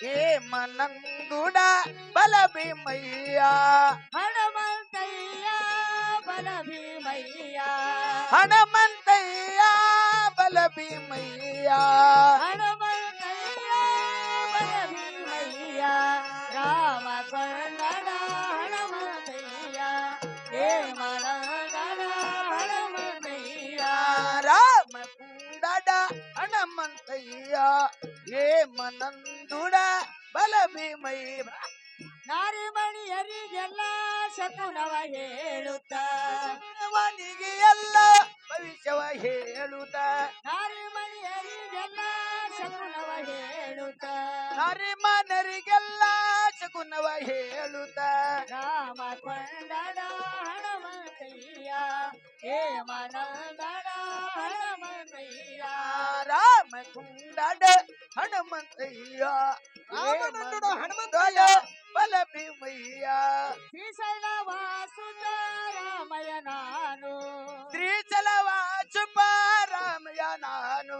ಹೇಮನಂದುಡ ಬಲ ಭೀಮಯ್ಯ ಹನುಮಂತಯ್ಯ ಬಲ ಭೀಮಯ್ಯ ಹನುಮಂತಯ್ಯ ಬಲ ಭೀಮಯ್ಯ ಹನುಮಂತಯ್ಯ ಬಲ ಭೀಮಯ್ಯ ರಾಮ ಕೊಂಡಡ ಹನುಮಂತಯ್ಯ ಹೇಮನಂದನ ಹನುಮಂತಯ್ಯ ರಾಮ ಕುಂಡಡ ಹನುಮಂತಯ್ಯ ಹೇಮನಂದುಡ ಬಲ ಭೀಮಯ್ಯ ನಾರಿಮಣಿಯರಿಗೆಲ್ಲ ಶಕುನವ ಹೇಳುತ್ತ ಅವನಿಗೆ ಎಲ್ಲ ಭವಿಷ್ಯವ ಹೇಳುತ್ತ ನಾರಿಮಣಿಯರಿಗೆಲ್ಲ ಶಕುನವ ಹೇಳುತ್ತ ಹರಿಮನರಿಗೆಲ್ಲ ಶಕುನವ ಹೇಳುತ್ತ ರಾಮ ಕೊಂಡಡ ಹನುಮಂತಯ್ಯ ಹೇಮನಂದನ ಹನುಮಂತಯ್ಯ ರಾಮ ಕುಂಡಡ ಹನುಮಂತಯ್ಯ ರಾಮನಂದುಡ ಹನುಮಂತಯ್ಯ ಬಲ ಭೀಮಯ್ಯ ಶ್ರೀಶೈಲ ವಾಸುದ ರಾಮಯ್ಯ ನಾನು ಶ್ರೀಚಲವ ಚುಪ ರಾಮಯ್ಯ ನಾನು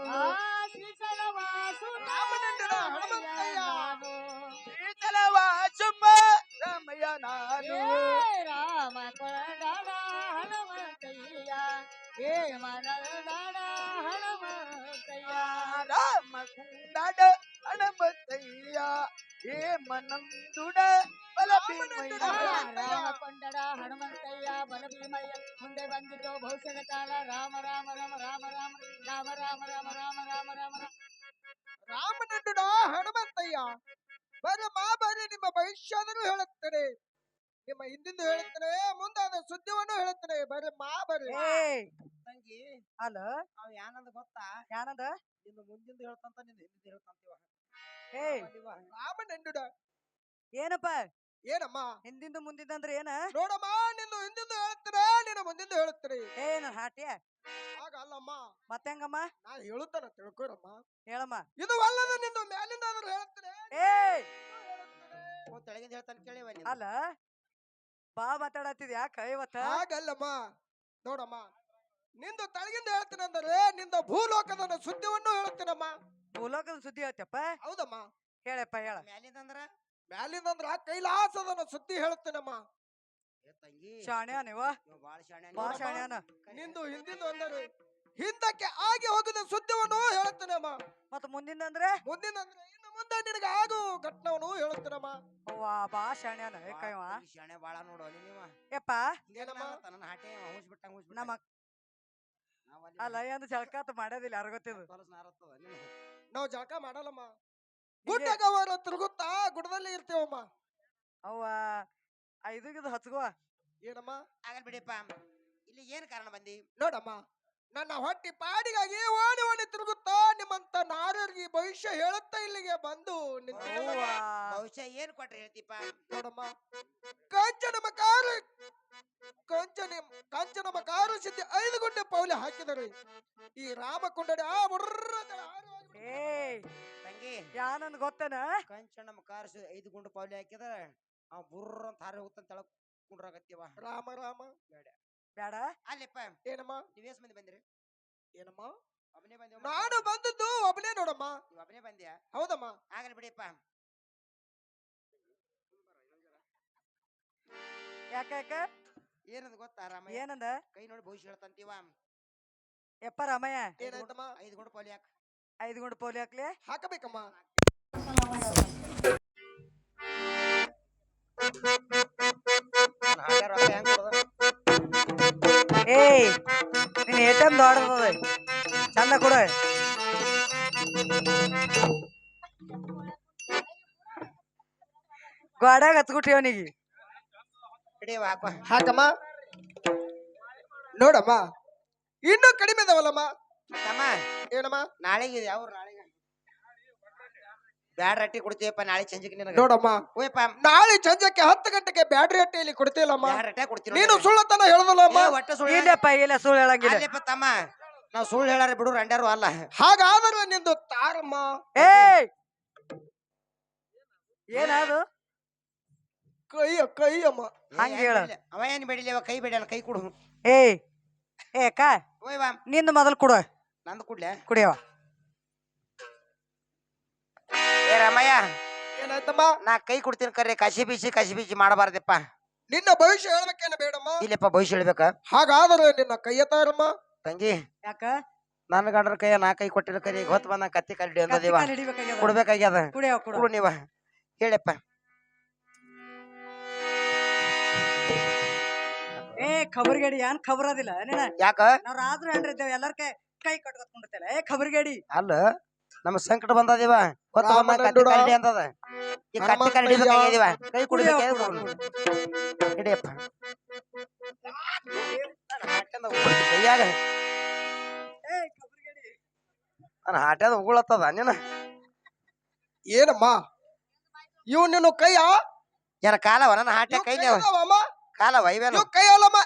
ಶ್ರೀಶೈಲ ವಾಸುದ ರಾಮನಂದುಡ ಹನುಮಂತಯ್ಯ ನಾನು ಶ್ರೀಚಲವ ಚುಪ ರಾಮಯ್ಯ ನಾನು ರಾಮ ಕೊಂಡಡ ಹನುಮಂತಯ್ಯ ಹೇಮನಂದನ ಹನುಮಂತಯ್ಯ ರಾಮ ಕುಂಡಡ ಹನುಮಂತಯ್ಯ ಹೇಮನಂದುಡ ಬಲ ಭೀಮಯ್ಯ ರಾಮ ಕೊಂಡಡ ಹನುಮಂತಯ್ಯ ಬಲ ಭೀಮಯ್ಯ ಮುಂದೆ ಬಂದಿತು ಭವಿಷ್ಯದ ಕಾಲ ರಾಮ ರಾಮ ರಾಮ ರಾಮ ರಾಮ ರಾಮ ರಾಮ ರಾಮ ರಾಮ ರಾಮ ರಾಮ ರಾಮ ರಾಮನಂದುಡ ಹನುಮಂತಯ್ಯ ಬರೀ ನಿಮ್ಮ ಭವಿಷ್ಯದನ್ನು ಹೇಳುತ್ತೇನೆ, ನಿಮ್ಮ ಹಿಂದಿಂದು ಹೇಳುತ್ತೇನೆ, ಮುಂದಾದ ಸುದ್ದಿಯನ್ನು ಹೇಳುತ್ತೇನೆ. ಬರ್ರಿ ತಂಗಿ ಅಲ್ಲ ಅವ್ ಯಾನಂದ ಗೊತ್ತಾ? ಯಾನದ ನಿನ್ನ ಮುಂದಿಂದು ಹೇಳ್ತಂತ ನಿನ್ನ ಹಿಂದಿಂದ ಹೇಳ್ತಂತೀವ. ರಾಮನಂದುಡ ಏನಪ್ಪ ಏನಮ್ಮ ಹಿಂದಿಂದ ಮುಂದಿಂದ ಅಂದ್ರೆ ಏನ ನೋಡಮ್ಮ, ನಿನ್ನ ಹಿಂದಿಂದು ಹೇಳ್ತೇನೆ, ನಿನ್ನ ಮುಂದಿಂದು ಹೇಳುತ್ತೇನೆ. ಏನ ಹಾಟ್ಯ ಆಗ ಅಲ್ಲಮ್ಮ, ಮತ್ತೆ ಹೆಂಗಮ್ಮ ನಾ ಹೇಳುತ್ತಾನ ತಿಳ್ಕೊರಮ್ಮ. ಹೇಳಮ್ಮ ಇದು ಅಲ್ಲದ ನಿಂದು ಮೇಲಿಂದ ಆದ್ರೂ ಹೇಳ್ತೇನೆ. ತೆಳಗಿಂದ ಹೇಳ್ತಾನೆ ಕೇಳಿವ ಅಲ್ಲ ಬಾ ಮಾತಾಡತ್ತಿದ್ ಯಾಕ ಇವತ್ತ ಹಾಗಲ್ಲಮ್ಮ, ನೋಡಮ್ಮ, ನಿಂದು ತಳಗಿಂದ ಹೇಳ್ತೇನೆ ಅಂದರೆ ನಿಂದ ಭೂಲೋಕದ ಸುದ್ದಿಯನ್ನು ಹೇಳುತ್ತೇನಮ್ಮ. ಭೂಲೋಕದ ಸುದ್ದಿ ಹೇಳ್ತಪ್ಪ. ಹೌದಮ್ಮ, ಹೇಳಪ್ಪ ಹೇಳ. ಮ್ಯಾಲಿಂದ ಅಂದ್ರ ಕೈಲಾಸದ ಸುದ್ದಿ ಹೇಳುತ್ತೇನಮ್ಮ. ತಂಗಿ ಶಾಣ್ಯ ನೀವ ಬಾ ಶಾಣ್ಯಾನ. ನಿಂದು ಹಿಂದಿಂದ ಅಂದರೆ ಹಿಂದಕ್ಕೆ ಆಗಿ ಹೋಗದ ಸುದ್ದಿಯನ್ನು ಹೇಳುತ್ತೇನಮ್ಮ. ಮತ್ತ ಮುಂದಿಂದ ಅಂದ್ರೆ ಮುಂದಿನ ಅಂದ್ರೆ ಇನ್ನು ಮುಂದೆ ನಿನಗೆ ಆಗು ಘಟನವನ್ನು ಹೇಳುತ್ತೇನಮ್ಮ. ವಾ ಬಾ ಶಾಣ್ಯಾನ ಏಕೈವ ಶಾಣೆ ಬಾಳ ನೋಡು ನೀವ ಯಪ್ಪ ಏನಮ್ಮ ನನ್ನ ಹಾಟೆ ನಮ್ಮ ಅಲ್ಲ ಏನು ಜಳಕಾತ ಮಾಡೋದಿಲ್ಲ ಯಾರು ಗೊತ್ತಿದ್ದು. ನಾವು ಜಳಕ ಮಾಡಲ್ಲಮ್ಮ, ಗುಡ್ಡಗವರ ತಿರುಗುತ್ತಾ ಗುಡ್ಡದಲ್ಲಿ ಇರ್ತೇವಮ್ಮ. ಅವ್ವ ಐದುಗಿದು ಹಚ್ಕೋ. ಏನಮ್ಮ ಆಗಲ್ ಬಿಡಿಪ್ಪ, ಇಲ್ಲಿ ಏನ್ ಕಾರಣ ಬಂದಿ? ನೋಡಮ್ಮ, ನನ್ನ ಹೊಟ್ಟಿ ಪಾಡಿಗಾಗಿ ಓಡಿ ಓಡಿ ತಿರುಗುತ್ತಾ ನಿಮ್ಮಂತ ನಾರರಿಗೆ ಭವಿಷ್ಯ ಹೇಳುತ್ತಾ ಇಲ್ಲಿಗೆ ಬಂದು ನಿಂತಿದ್ದಮ್ಮ. ಭವಿಷ್ಯ ಏನ್ ಕೊಟ್ರೆ ಹೇಳ್ತಿಪ್ಪ? ನೋಡಮ್ಮ, ಕಾಂಚನಮ್ಮ ಕಾರು ಸಿದ್ಧಿ 5 ಗುಂಟೆ ಪೌಲಿ ಹಾಕಿದರು. ಈ ರಾಮಕೊಂಡಡೆ ತಂಗಿ ಯಾನಂದ್ ಗೊತ್ತೇನ? ಕಂಚನಮ್ಮ ಕಾರು 5 ಗುಂಡು ಪೌಲಿ ಹಾಕಿದ ಅವ್ ಬುರ್ರ ಅಂತ ಹಾರಿ ಹೋಗ್ತಾನ ತೆಳಗ್ ಕುಂಡ್ರಾಗತ್ತೀವ. ರಾಮ ರಾಮ ಬೇಡ ಅಲ್ಲಿಪ್ಪ ಏನಮ್ಮ, ನೀವ್ ಎಷ್ಟ್ ಮಂದಿ ಬಂದ್ರಿ? ಏನಮ್ಮ, ಒಬ್ಬನೇ ಬಂದಿ? ನಾನು ಬಂದದ್ದು ಒಬ್ಬನೇ ನೋಡಮ್ಮ. ನೀವ್ ಒಬ್ಬನೇ ಬಂದ್ಯಾ? ಹೌದಮ್ಮ. ಆಗಲ್ ಬಿಡಿಪ್ಪ. ಯಾಕ ಯಾಕ ಏನಂದ ಗೊತ್ತಾ ರಾಮಯ್ಯ? ಏನಂದ? ಕೈ ನೋಡಿ ಭವಿಷ್ಯ ಹೇಳ್ತಂತೀವ. ಯಪ್ಪ ರಾಮಯ್ಯ 5 ಗುಂಡು ಪೌಲಿ ಹಾಕ. 5 ಗುಂಡು ಪೌಲಿ ಹಾಕ್ಲಿ ಹಾಕಬೇಕಮ್ಮ. ಏಯ್ ನೀನ್ ಎ.ಟಿ.ಎಂ ದೊಡ್ಡದ ಚಂದ ಕೊಡ. ಗಾಡ್ಯಾಗ ಹತ್ಬಿಟ್ರಿ ಅವನಿಗೆ. ಹಾಕಮ್ಮ. ನೋಡಮ್ಮ, ಇನ್ನೂ ಕಡಿಮೆ ಇದಾವಲ್ಲಮ್ಮ. ತಮ್ಮ ಏನಮ್ಮ, ನಾಳೆಗೆ ಯಾವ ನಾಳೆಗೆ ಬ್ಯಾಡ್ ರಟ್ಟಿ ಕೊಡ್ತೀವಪ್ಪ. ನಾಳೆ ಸಂಜೆಗೆ ನಿನಗೆ ನೋಡಮ್ಮ, ಓಯಪ್ಪ ನಾಳೆ ಸಂಜೆಗೆ 10 ಗಂಟೆಗೆ ಬ್ಯಾಟ್ರಿ ಅಟ್ಟೆಯಲ್ಲಿ ಕೊಡ್ತೀಯಲ್ಲಮ್ಮ. ಬ್ಯಾಡ್ ರಟ್ಟೆ ಕೊಡ್ತೀನಿ. ನೀನು ಸುಳ್ಳತನ ಹೇಳದಲ್ಲಮ್ಮ. ಒಟ್ಟ ಸುಳ್ಳು ಇಲ್ಲಪ್ಪ ಇಲ್ಲ ಸುಳ್ಳು ಹೇಳಂಗಿಲ್ಲ. ಅಲ್ಲಪ್ಪ ತಮ್ಮ, ನಾವು ಸುಳ್ಳು ಹೇಳಾರ ಬಿಡು ರಂಡ್ಯಾರು ಅಲ್ಲ. ಹಾಗಾದ್ರೆ ನಿಂದು ತಾರಮ್ಮ. ಏಯ್ ಏನದು? ಕೈಯಮ್ಮ. ಹಂಗ ಹೇಳ. ಅವ ಏನ್ ಬೇಡಿಲ್ಲ, ಕೈ ಬೇಡ, ಕೈ ಕೊಡು. ಏಯ್ ಏಕ ಓಯ್ ಬಾ ನಿಂದು ಮೊದಲು ಕೊಡು. ನಂದು ಕುಡ್ಲೆ ಕುಡಿಯವ. ಏ ರಾಮಯ್ಯ, ಏನಾಯ್ತಮ್ಮ? ನಾ ಕೈ ಕೊಡ್ತೀನಿ ಕರೆ ಕಸಿ ಬೀಸಿ ಮಾಡಬಾರ್ದಪ್ಪ. ನಿನ್ನ ಭವಿಷ್ಯ ಹೇಳ್ಬೇಕೇನ ಬೇಡಮ್ಮ? ಇಲ್ಲಪ್ಪ ಭವಿಷ್ಯ ಹೇಳ್ಬೇಕ. ಹಾಗಾದ್ರೆ ನಿನ್ನ ಕೈ ಎತ್ತಾರಮ್ಮ. ತಂಗಿ ಯಾಕ ನನ್ನ ಗಂಡನ ಕೈಯ ನಾ ಕೈ ಕೊಟ್ಟಿಲ್ಲ ಕರಿ ಗೊತ್ತ ಬಂದ ಕತ್ತಿ ಕರಡಿ ಅಂದದೇವ ಕತ್ತಿ ಕಾಲ್ ಹಿಡಿಬೇಕಾಗ್ಯದ. ಕೊಡ್ಬೇಕಾಗ್ಯದ. ಕುಡಿಯವ ಕುಡು. ಕೊಡು ನೀವ ಹೇಳಪ್ಪ. ಏ ಖಬರ್ಗೇಡಿ ಏನ್ ಖಬರ್ ಅದಿಲ್ಲ ನೀನ? ಯಾಕ ನಾವ್ ರಾತ್ರಿ ಹೆಂಡ್ರಿ ಇದ್ದೇವೆ ಎಲ್ಲಾರ ಕೈ ಕಟ್ಕೊತ್ಕೊಂಡಿರ್ತೇವೆ. ಏ ಖಬರ್ಗೇಡಿ ಅಲ್ಲ ನಮ್ಮ ಸಂಕಟ ಬಂದದೇವ ಗೊತ್ತ ಬಂದ ಕತ್ತಿ ರಾಮನಂದುಡ. ಕರಡಿ ಅಂದದ. ಈ ಕತ್ತಿ ಕರಡಿ ಬೇಕಾಗ್ಯದಿವ ಕೈ ಕುಡಿಯವ ಕೊಡ್ಬೇಕು ಹಿಡಿಯಪ್ಪ. ಕೈಯಾಗ ಏ ಖಬರ್ಗೇಡಿ ನನ್ನ ಹಾಟ್ಯಾದ ಉಗುಳತ್ತದ ನೀನ ಏನಮ್ಮ ಇವ್ ನಿನ್ನ ಕೈಯ? ಏನ ಕಾಲವ ನನ್ನ ಹಾಟ್ಯ ಕೈ ಕಾಲವ ಇವೇನು ಇವ್ ಕೈ ಅಲ್ಲಮ್ಮ.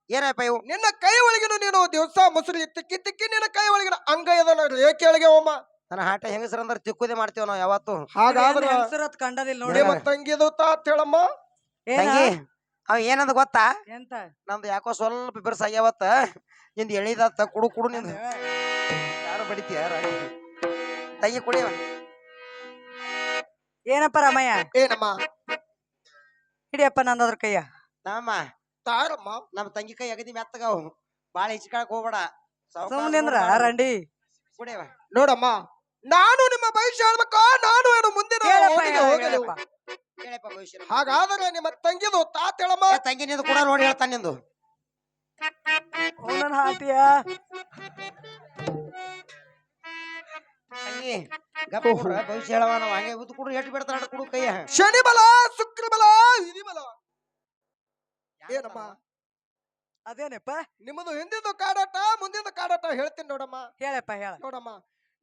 ಏನಪ್ಪ ಇವು? ನಿನ್ನ ಕೈ ಒಳಗಿನ ನೀನು ದಿವಸ ಮುಸುರಿ ತಿಕ್ಕಿ ತಿಕ್ಕಿ ನಿನ್ನ ಕೈ ಒಳಗಿನ ಅಂಗ ಇದನ್ನ ರೇಖೆ ಒಳಗೆವಮ್ಮ. ನನ್ನ ಹಾಟ್ಯ ಹೆಂಗಸರಂದ್ರ ತಿಕ್ಕುದೇ ಮಾಡ್ತೇವ ನಾವು ಯಾವತ್ತು. ಹಾಗಾದ್ರೆ ಹೆಂಗಸರತ್ ಕಂಡದಿಲ್ಲ ನೋಡಿ. ನಿಮ್ಮ ತಂಗಿದು ತಾತ್ ಹೇಳಮ್ಮ. ಏನ ತಂಗಿ ಅವ ಏನಂದ ಗೊತ್ತಾ? ಎಂತ ನಮ್ದು ಯಾಕೋ ಸ್ವಲ್ಪ ಬಿರ್ಸ ಆಗ್ಯಾವತ್ತ ನಿಂದ ಎಳಿದತ್ತ ಕುಡು ಕುಡು ನಿಂದ ಯಾರು ಬಡಿತೀಯ ತಂಗಿ ಕುಡಿಯವ. ಏನಪ್ಪ ರಾಮಯ್ಯ? ಏನಮ್ಮ? ಹಿಡಿಯಪ್ಪ ನಂದದ್ರ ಕೈಯ. ನಮ್ಮ ತಾರಮ್ಮ. ನಮ್ಮ ತಂಗಿ ಕೈ ಅಗದಿ ಮೆತ್ತಗಾವ್ ಬಾಳ ಹೆಚ್ಚಿಕಾಳಕ್ ಹೋಗ್ಬೇಡ. ಸುಮ್ನಿಂದ್ರ ರಂಡಿ ಕುಡಿಯವ. ನೋಡಮ್ಮ ನಾನು ನಿಮ್ಮ ಭವಿಷ್ಯ ಹೇಳ್ಬೇಕ. ನಾನು ಏನು ಮುಂದಿನ ಹೇಳಪ್ಪ ಓದಿಗೆ ಹೋಗಲು. ಹೇಳಪ್ಪ. ಹೇಳಪ್ಪ ಭವಿಷ್ಯ. ಹಾಗಾದ್ರೆ ನಿಮ್ಮ ತಂಗಿದು ತಾತ್ ಹೇಳಮ್ಮ. ತಂಗಿ ನಿಂದು ಕೂಡ ನೋಡಿ ಹೇಳ್ತಾನ ನಿಂದು. ಓ ನನ್ ಹಾಟಿಯ ತಂಗಿ ಗಪ್ಪ ಕುಡ್ರ ಭವಿಷ್ಯ ಹೇಳವ. ನಾವು ಹಂಗೆ ಉದ್ದು ಕುಡು ಎಟ್ಟು ಬಿಡ್ತಾರ ಕುಡು ಕೈಯ. ಶನಿ ಬಲ ಶುಕ್ರ ಬಲ ವಿಧಿ ಬಲ. ಏನಮ್ಮ ಅದೇನಪ್ಪ? ನಿಮ್ಮದು ಹಿಂದಿದ್ದು ಕಾಡಾಟ ಮುಂದಿನ ಕಾಡಾಟ ಹೇಳ್ತೀನಿ ನೋಡಮ್ಮ. ಹೇಳಪ್ಪ ಹೇಳ. ನೋಡಮ್ಮ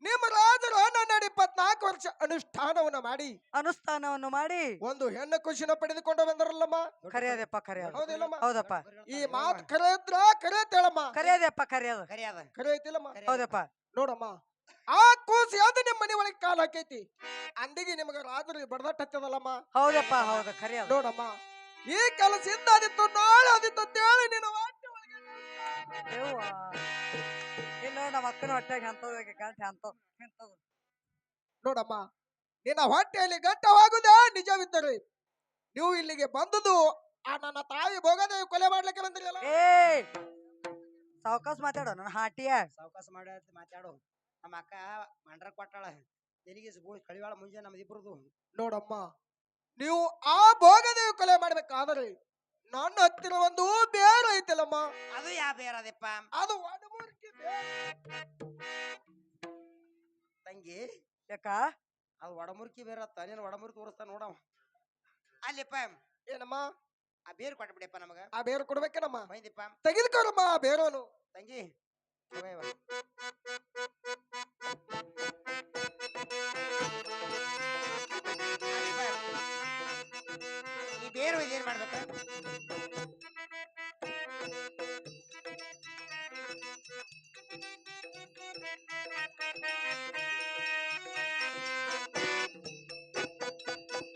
ನಿಮ್ಮ ರಾಜರು 24 ವರ್ಷ ಅನುಷ್ಠಾನವನ್ನ ಮಾಡಿ ಅನುಷ್ಠಾನವನ್ನು ಮಾಡಿ ಒಂದು ಹೆಣ್ಣು ಖುಷಿನ ಪಡೆದುಕೊಂಡು ಬಂದರಲ್ಲಮ್ಮ. ಕರೆಯದಪ್ಪ ಕರೆಯದ. ಹೌದಿಲ್ಲಮ್ಮ? ಹೌದಪ್ಪ ಈ ಮಾತು ಕರೆ ಇದ್ರ ಕರೆ ಅಂತೇಳಮ್ಮ. ಕರೆಯದಪ್ಪ ಕರೆಯದ. ಕರಿಯದ ಕರೆ ಐತಿಲ್ಲಮ್ಮ. ಹೌದಪ್ಪ. ನೋಡಮ್ಮ ಆ ಕೂಸಿ ಅದು ನಿಮ್ಮ ಮನೆ ಒಳಗೆ ಕಾಲ ಹಾಕೈತಿ. ಅಂದಿಗೆ ನಿಮಗ ರಾಜರು ಬಡದಟ್ಟ ಹತ್ತದಲ್ಲಮ್ಮ. ಹೌದಪ್ಪ ಹೌದ ಕರೆಯದ. ನೋಡಮ್ಮ ಈ ಕೆಲಸ ಆದಿತ್ತು ನಾಳೆ ಆದಿತ್ತು ಅಂತ ಹೇಳಿ ನೀನು ಹೊಟ್ಟೆ ಒಳಗೆ ಇಲ್ಲ ನಮ್ಮ ಅಕ್ಕನ ಹೊಟ್ಟೆಗೆ ಎಂತದ ಗಂಟೆ ಎಂತದು. ನೋಡಮ್ಮ ನಿನ್ನ ಹೊಟ್ಟೆಯಲ್ಲಿ ಗಂಟವಾಗುವುದೇ ನಿಜವಿದ್ದರೆ ನೀವು ಇಲ್ಲಿಗೆ ಬಂದುದು ಆ ನನ್ನ ತಾಯಿ ಭೋಗದ ಕೊಲೆ ಮಾಡ್ಲಿಕ್ಕೆ ಬಂದಿರಲ್ಲ. ಏ ಸಾವಕಾಶ ಮಾತಾಡೋ ನನ್ನ ಹಾಟಿಯ. ಸಾವಕಾಶ ಮಾಡ ಮಾತಾಡು. ನಮ್ಮ ಅಕ್ಕ ಮಂಡ್ರ ಕೊಟ್ಟಾಳ ತೆಲಿಗೆ ಕಳಿವಾಳ ಮುಂಜೆ ನಮ್ದಿಬ್ರದು. ನೋಡಮ್ಮ ನೀವು ಆ ಭೋಗದೇವಿ ಕೊಲೆ ಮಾಡ್ಬೇಕಾದ್ರೆ ನನ್ನ ಹತ್ತಿರ ಒಂದು ಬೇರು ಐತಿಲ್ಲಮ್ಮ. ಅದು ಯಾವ ಬೇರದಪ್ಪ? ಅದು ಒಡಮೂರ್ತಿ ಬೇರು. ತಂಗಿ ಯಾಕ ಅದು ಒಡಮುರ್ಕಿ ಬೇರತ್ತ. ನೀನು ಒಡಮುರ್ಕಿ ತೋರಿಸ್ತಾ ನೋಡವ ಅಲ್ಲಿಪ್ಪ. ಏನಮ್ಮ ಆ ಬೇರು ಕೊಟ್ಬಿಡಿಯಪ್ಪ ನಮಗ. ಆ ಬೇರು ಕೊಡ್ಬೇಕೇನಮ್ಮ? ಬೈದಿಪ್ಪ ತೆಗೆದುಕೊರಮ್ಮ ಆ ಬೇರೋನು. ತಂಗಿ ತಗೋ ಇವ. ಈ ಬೇರು ಇದೇನ್ ಮಾಡ್ಬೇಕ?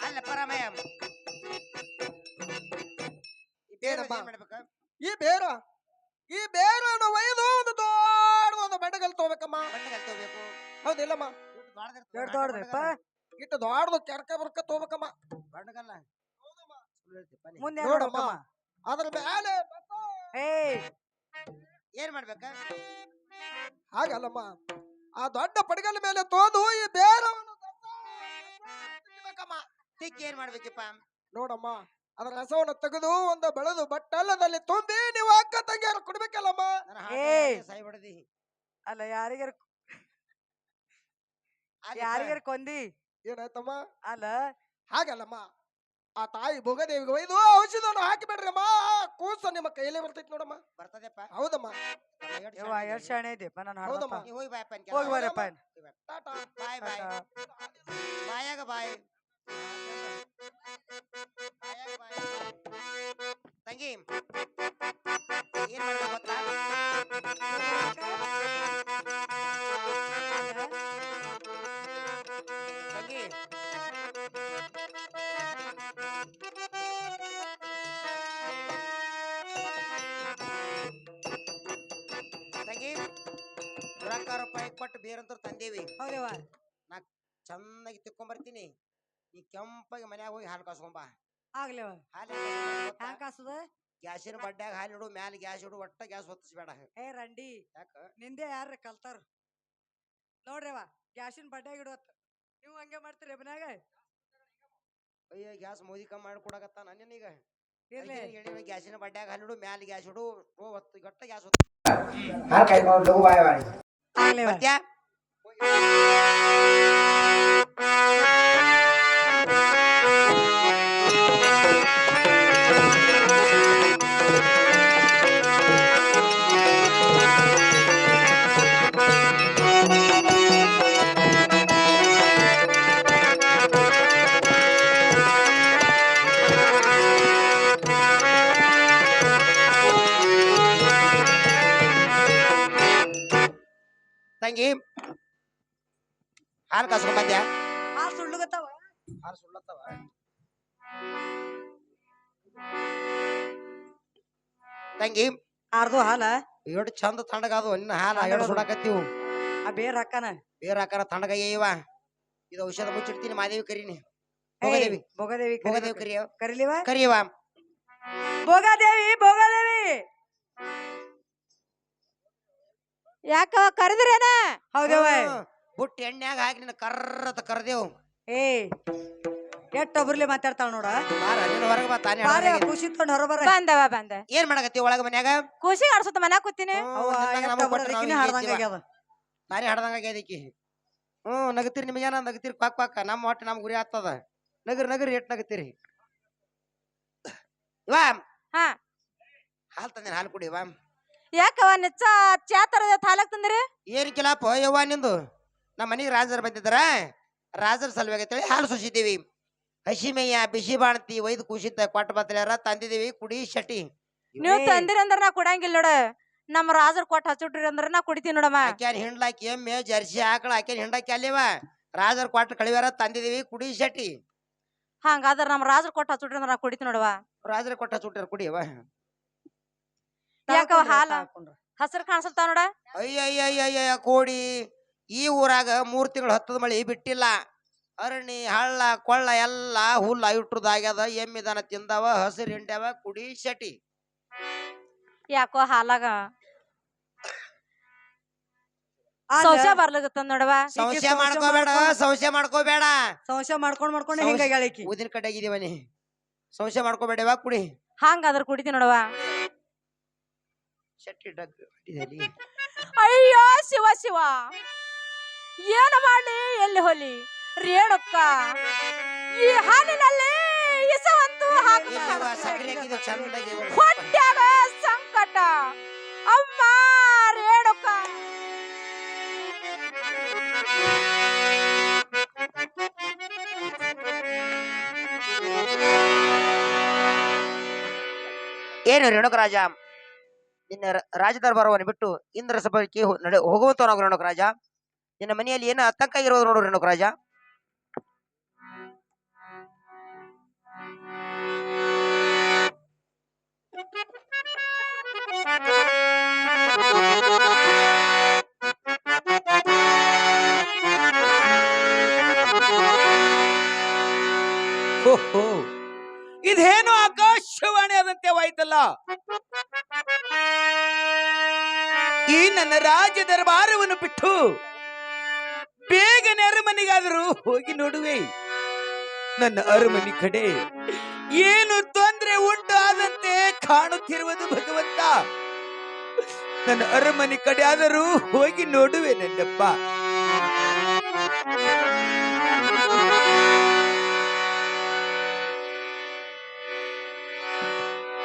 ಅಲ್ಲ ಪರಮಯ ಈ ಬೇರು ಏನಮ್ಮ? ಏನ್ ಮಾಡ್ಬೇಕ? ಈ ಬೇರನ್ನು ಒಯ್ದು ಒಂದು ದೊಡ್ಡ ಒಂದು ಬೆಂಡಗಲ್ ತಗೋಬೇಕಮ್ಮ. ಬಣ್ಣಗಲ್ ತಗೋಬೇಕು. ಹೌದಿಲ್ಲಮ್ಮ? ದೊಡ್ಡದಪ್ಪ. ಇಟ್ಟು ದೊಡ್ಡದು ಕೆರ್ಕ ಬರ್ಕ ತಗೋಬೇಕಮ್ಮ. ಬಣ್ಣಗಲ್ಲ ಮುಂದೆ ನೋಡಮ್ಮ ನೋಡಮ್ಮ. ಅದ್ರ ಮೇಲೆ ಏ ಏನ್ ಮಾಡ್ಬೇಕ? ಹಾಗಲ್ಲಮ್ಮ ಆ ದೊಡ್ಡ ಪಡಗಲ ಮೇಲೆ ತೋದು ಈ ಬೇರವನ್ನು ತೆಗಿಬೇಕಮ್ಮ. ತಿಕ್ಕಿ ಏನ್ ಮಾಡ್ಬೇಕಪ್ಪ? ನೋಡಮ್ಮ ಅದರ ರಸವನ್ನು ತೆಗೆದು ಒಂದು ಬೆಳೆದು ಬಟ್ಟಲ್ಲದಲ್ಲಿ ತುಂಬಿ ನೀವು ಅಕ್ಕ ತಂಗಿಯರು ಕೊಡ್ಬೇಕಲ್ಲಮ್ಮ. ನನ್ನ ಏಯ್! ಹಾಟೆ ಸಾಯಿ ಹೊಡೆದಿ. ಅಲ್ಲ ಯಾರಿಗಾರ ಕೊಂದಿ ಏನಾಯ್ತಮ್ಮ? ಅಲ್ಲ ಹಾಗಲ್ಲಮ್ಮ ಆ ತಾಯಿ ಭೋಗದೇವಿಗೆ ಒಯ್ದು ಔಷಧವನ್ನು ಹಾಕಿ ಬಿಡ್ರಮ್ಮ. ಕೂಸ ನಿಮ್ಮ ಕೈಯಲ್ಲಿ ಬರ್ತೈತಿ ನೋಡಮ್ಮ. ಬರ್ತದಪ್ಪ. ಹೌದಮ್ಮ. ಯವ್ವ ಎಷ್ಟ್ ಶಾಣೆ ಇದೆಯಪ್ಪ ನನ್ನ ಹೌದಮ್ಮ. ನೀ ಹೋಗಿ ಬಾಯಪ್ಪ ಅನ್ಕೆ. ಹೋಗಿ ಬರಪ್ಪ. ಟಾಟಾ. ಬಾಯ್ ಬಾಯ್ ಬಾಯಾಗ ಬಾಯ್ ಬಾಯಾಗ ಬಾಯ್. ತಂಗಿ ಏನ್ ಮಾಡ್ಬೇಕು ಗೊತ್ತಾ? ತಂಗಿ ತಂಗಿ ರೊಕ್ಕ ರೂಪಾಯಿ ಕೊಟ್ಟು ಬೇರಂತವ್ರು ತಂದೇವಿ. ಹೌದವ್ವ. ಚೆನ್ನಾಗಿ ತಿಕ್ಕೊಂಬರ್ತೀನಿ. ಈ ಕೆಂಪಾಗಿ ಮನ್ಯಾಗ ಹೋಗಿ ಹಾಲು ಕಾಸ್ಕೊಂಬಾ. ಆಗ್ಲೇವ ಹಾಲು ಹ್ಯಾಂಗ ಕಾಸುದ ಗ್ಯಾಸಿನ ಬಡ್ಡ್ಯಾಗ ಹಾಲು ಇಡು, ಮ್ಯಾಲ ಗ್ಯಾಸ್ ಇಡು, ಒಟ್ಟ ಗ್ಯಾಸ್ ಹೊತ್ತಿಸ್ಬೇಡ. ಏ ರಂಡಿ ಯಾಕ ನಿಂದೆ ಯಾರ ಕಲ್ತಾರ ನೋಡ್ರಿವ ಗ್ಯಾಸಿನ ಬಡ್ಡ್ಯಾಗ ಇಡುವತ್ತ ನೀವು ಹಂಗೆ ಮಾಡ್ತೀರಿ ಮನ್ಯಾಗ ಅಯ್ಯ ಗ್ಯಾಸ್ ಮೋದಿ ಕಮ್ಮಿ ಮಾಡಿ ಕೊಡಕತ್ತ ನಾನೇನೀಗ ಇರ್ಲಿ ಗ್ಯಾಸಿನ ಬಡ್ಡ್ಯಾಗ ಹಾಲು ಇಡು, ಮ್ಯಾಲ ಗ್ಯಾಸ್ ಇಡು, ಹೊತ್ತು ಗಟ್ಟ ಗ್ಯಾಸ್ ಹೊತ್ತು ಹಾಲು ಕಾಯ್ಕೊಂಡು ಬಾಯ್ ಬಾಯ್ ಆಗ್ಲೇವ ಮತ್ತ್ಯಾ ತಂಗಿ ಹಾಲು ಕಾಸ್ಕೊಂಡ್ ಬಂದ್ಯಾ? ಆ ಸುಳ್ಳುಗತ್ತವ ಹಾಲು ಸುಳ್ಳತ್ತವ. ತಂಗಿ ಆರ್ದು ಹಾಲ ಎಷ್ಟು ಚಂದ ತಣ್ಣಗಾದು ನಿನ್ನ ಹಾಲು ಎರಡು ಸುಡಾಕತ್ತೀವು. ಆ ಬೇರ್ ಹಾಕನ ಬೇರೆ ಹಾಕಾರ ತಣ್ಣಗಾಗ್ಯವ. ಇದು ಔಷಧ ಮುಚ್ಚಿಡ್ತೀನಿ. ಮಾದೇವಿ ಕರೀನಿ. ಭೋಗದೇವಿ ಭೋಗದೇವಿ ಭೋಗದೇವಿ ಕರಿಯವ ಕರಿಲಿವ ಕರಿಯವ. ಭೋಗದೇವಿ ಭೋಗದೇವಿ ಯಾಕ ಕರೆದ್ರೇನ ಹೌದೇವ ಬುಟ್ಟು ಎಣ್ಣೆಯಾಗ ಹಾಕಿ ನಿನ್ನ ಕರ್ರತ ಕರ್ದೇವು. ಏ ಎಟ್ಟೊಬ್ರಲಿ ಮಾತಾಡ್ತಾಳ ನೋಡ ಬಾರ ನಿನ್ನ ಹೊರಗೆ ಬಾ ತಾನೇ ಬಾರೆ ಹಾಳಾಗಿ. ಖುಷಿ ತೊಂಡ್ ಹೊರಬರ ಬಂದವ ಬಂದ ಏನ್ ಮಾಡಕತ್ತಿ ಒಳಗ ಮನ್ಯಾಗ? ಖುಷಿ ಆಡ್ಸುತ್ತ ಮನ್ಯಾಗ ಕೂತೀನಿ ಅವ್ವ ಎಟ್ಟೊಬ್ರಕಿನ ಹಾಡ್ದಂಗ ಆಗ್ಯಾದ ನಾನೇ ಹಾಡ್ದಂಗ ಆಗ್ಯದಕ್ಕಿ. ನಗತೀರಿ ನಿಮಗೇನ ನಗತೀರಿ ಕ್ವಾಕ್ ಕ್ವಾಕ. ನಮ್ಮ ಹೊಟ್ಟೆ ನಮ್ ಗುರಿ ಆಗ್ತದ. ನಗರಿ ನಗರಿ ಎಟ್ ನಗತೀರಿ. ಇವಾ ಹಾ ಹಾಲು ತಂದೇನೆ, ಹಾಲು ಕುಡಿ. ಇವಾ ಯಾಕವ ನಿಚ್ಚ ಚಾ ತರದ ಹಾಲಕ್ ತಂದ್ರಿ ಏನಕ್ಕಿಲ್ಲಪ್ಪ ಯವ್ವ ನಿಂದು. ನಮ್ಮ ಮನೆಗೆ ರಾಜರು ಬಂದಿದ್ದಾರ. ರಾಜರ ಸಲುವಾಗಿ ಹಾಲು ಸುಸಿದ್ದೀವಿ. ಹಸಿ ಮೇಯ್ಯ ಬಿಸಿ ಬಾಣ್ತಿ ಒಯ್ದು ಕುಸಿತ ಕೊಟ್ಟ ಬತ್ತಲ್ಯಾರ ತಂದಿದೀವಿ. ಕುಡಿ ಶಟಿ. ನೀವ್ ತಂದಿರಿ ಅಂದ್ರ ನಾ ಕುಡಂಗಿಲ್ಲ ನೋಡ. ನಮ್ಮ ರಾಜರ್ ಕೊಟ್ಟು ಹಚ್ಚಿಟ್ರಿ ಅಂದ್ರ ನಾ ಕುಡಿತೀನಿ ನೋಡಮ್ಮ. ಆಕ್ಯಾನ ಹಿಂಡ್ಲಾಕಿ ಎಮ್ಮೆ ಜರ್ಸಿ ಆಕಳ ಆಕ್ಯಾನ ಹಿಂಡಾಕಿ ಅಲ್ಲಿವ. ರಾಜರ್ ಕೊಟ್ಟು ಕಳಿವಾರ ತಂದಿದೀವಿ. ಕುಡಿ ಶಟಿ. ಹಂಗಾದ್ರ ನಮ್ಮ ರಾಜರ್ ಕೊಟ್ಟು ಹಚ್ಚಿಟ್ರಿ ಅಂದ್ರ ನಾ ಕುಡಿತೀನಿ ನೋಡವ. ರಾಜರ ಕೊಟ್ಟು ಹಚ್ಚಿಟ್ಟಾರ ಕುಡಿಯವ. ಯಾಕವ ಹಾಲ ಹಸಿರು ಕಾಣಿಸ್ತಾವ ನೋಡ. ಅಯ್ಯಯ್ಯಯ್ಯಯ್ಯ ಕೋಡಿ, ಈ ಊರಾಗ 3 ತಿಂಗಳು ಹತ್ತದ ಮಳಿ ಬಿಟ್ಟಿಲ್ಲ. ಅರಣಿ ಹಳ್ಳ ಕೊಳ್ಳ ಎಲ್ಲ ಹುಲ್ಲ ಇಟ್ಟುದಾಗ್ಯದ. ಎಮ್ಮಿ ದನ ತಿಂದವ, ಹಸಿರು ಹಿಂಡ್ಯಾವ. ಕುಡಿ ಶಟಿ. ಯಾಕೋ ಹಾಲಾಗ ಸಂಶಯ ಬರ್ಲಾಗತ್ತ ನೋಡವ. ಸಂಶಯ ಮಾಡ್ಕೋಬೇಡ, ಸಂಶಯ ಮಾಡ್ಕೋಬೇಡ. ಸಂಶಯ ಮಾಡ್ಕೊಂಡ್ ಹಿಂಗಾಗ್ಯಾಳಿಕಿ ಊದಿನ ಕಡೆ ಆಗಿದೀವನಿ. ಸಂಶಯ ಮಾಡ್ಕೋಬೇಡವಾ. ಕುಡಿ. ಹಂಗಾದ್ರ ಕುಡಿತೀನಿ ನೋಡವ. ಶಟಿ ಡಗ್ ಅಯ್ಯೋ ಶಿವ ಶಿವ ಏನು ಮಾಡ್ಲಿ ಎಲ್ಲಿ ಹೋಲಿ ರೇಣುಕ್ಕ ಈ ಹಾಲಿನಲ್ಲಿ ಇಸವಂತೂ ಸಕ್ಕರೆ ಹಾಕಿದ ಚಂದಾಗಿ ಹೊಟ್ಯಾಗ ಸಂಕಟ ಅಮ್ಮ ರೇಣುಕ್ಕ. ಏನು ರೇಣುಕ ರಾಜ, ನಿನ್ನ ರಾಜ ದರ್ಬಾರವನ್ನು ಬಿಟ್ಟು ಇಂದ್ರ ಸಭೆಗೆ ಹೋಗುವಂತವನಾಗು ರೇಣುಕ ರಾಜ. ನಿನ್ನ ಮನೆಯಲ್ಲಿ ಏನು ಆತಂಕ ಇರೋದು ನೋಡು ರೇಣುಕ ರಾಜ. ಇದೇನು ಆಕಾಶವಾಣಿ ಆದಂತೆ ವಾಯ್ತಲ್ಲ. ಈ ನನ್ನ ರಾಜ್ಯ ದರ್ಬಾರವನ್ನು ಬಿಟ್ಟು ಬೇಗನೆ ಅರಮನೆಗಾದರೂ ಹೋಗಿ ನೋಡುವೆ. ನನ್ನ ಅರಮನೆ ಕಡೆ ಏನು ತೊಂದರೆ ಉಂಟು ಆದಂತೆ ಕಾಣುತ್ತಿರುವುದು ಭಗವಂತ. ನನ್ನ ಅರಮನೆ ಕಡೆ ಆದರೂ ಹೋಗಿ ನೋಡುವೆ ನನ್ನಪ್ಪ.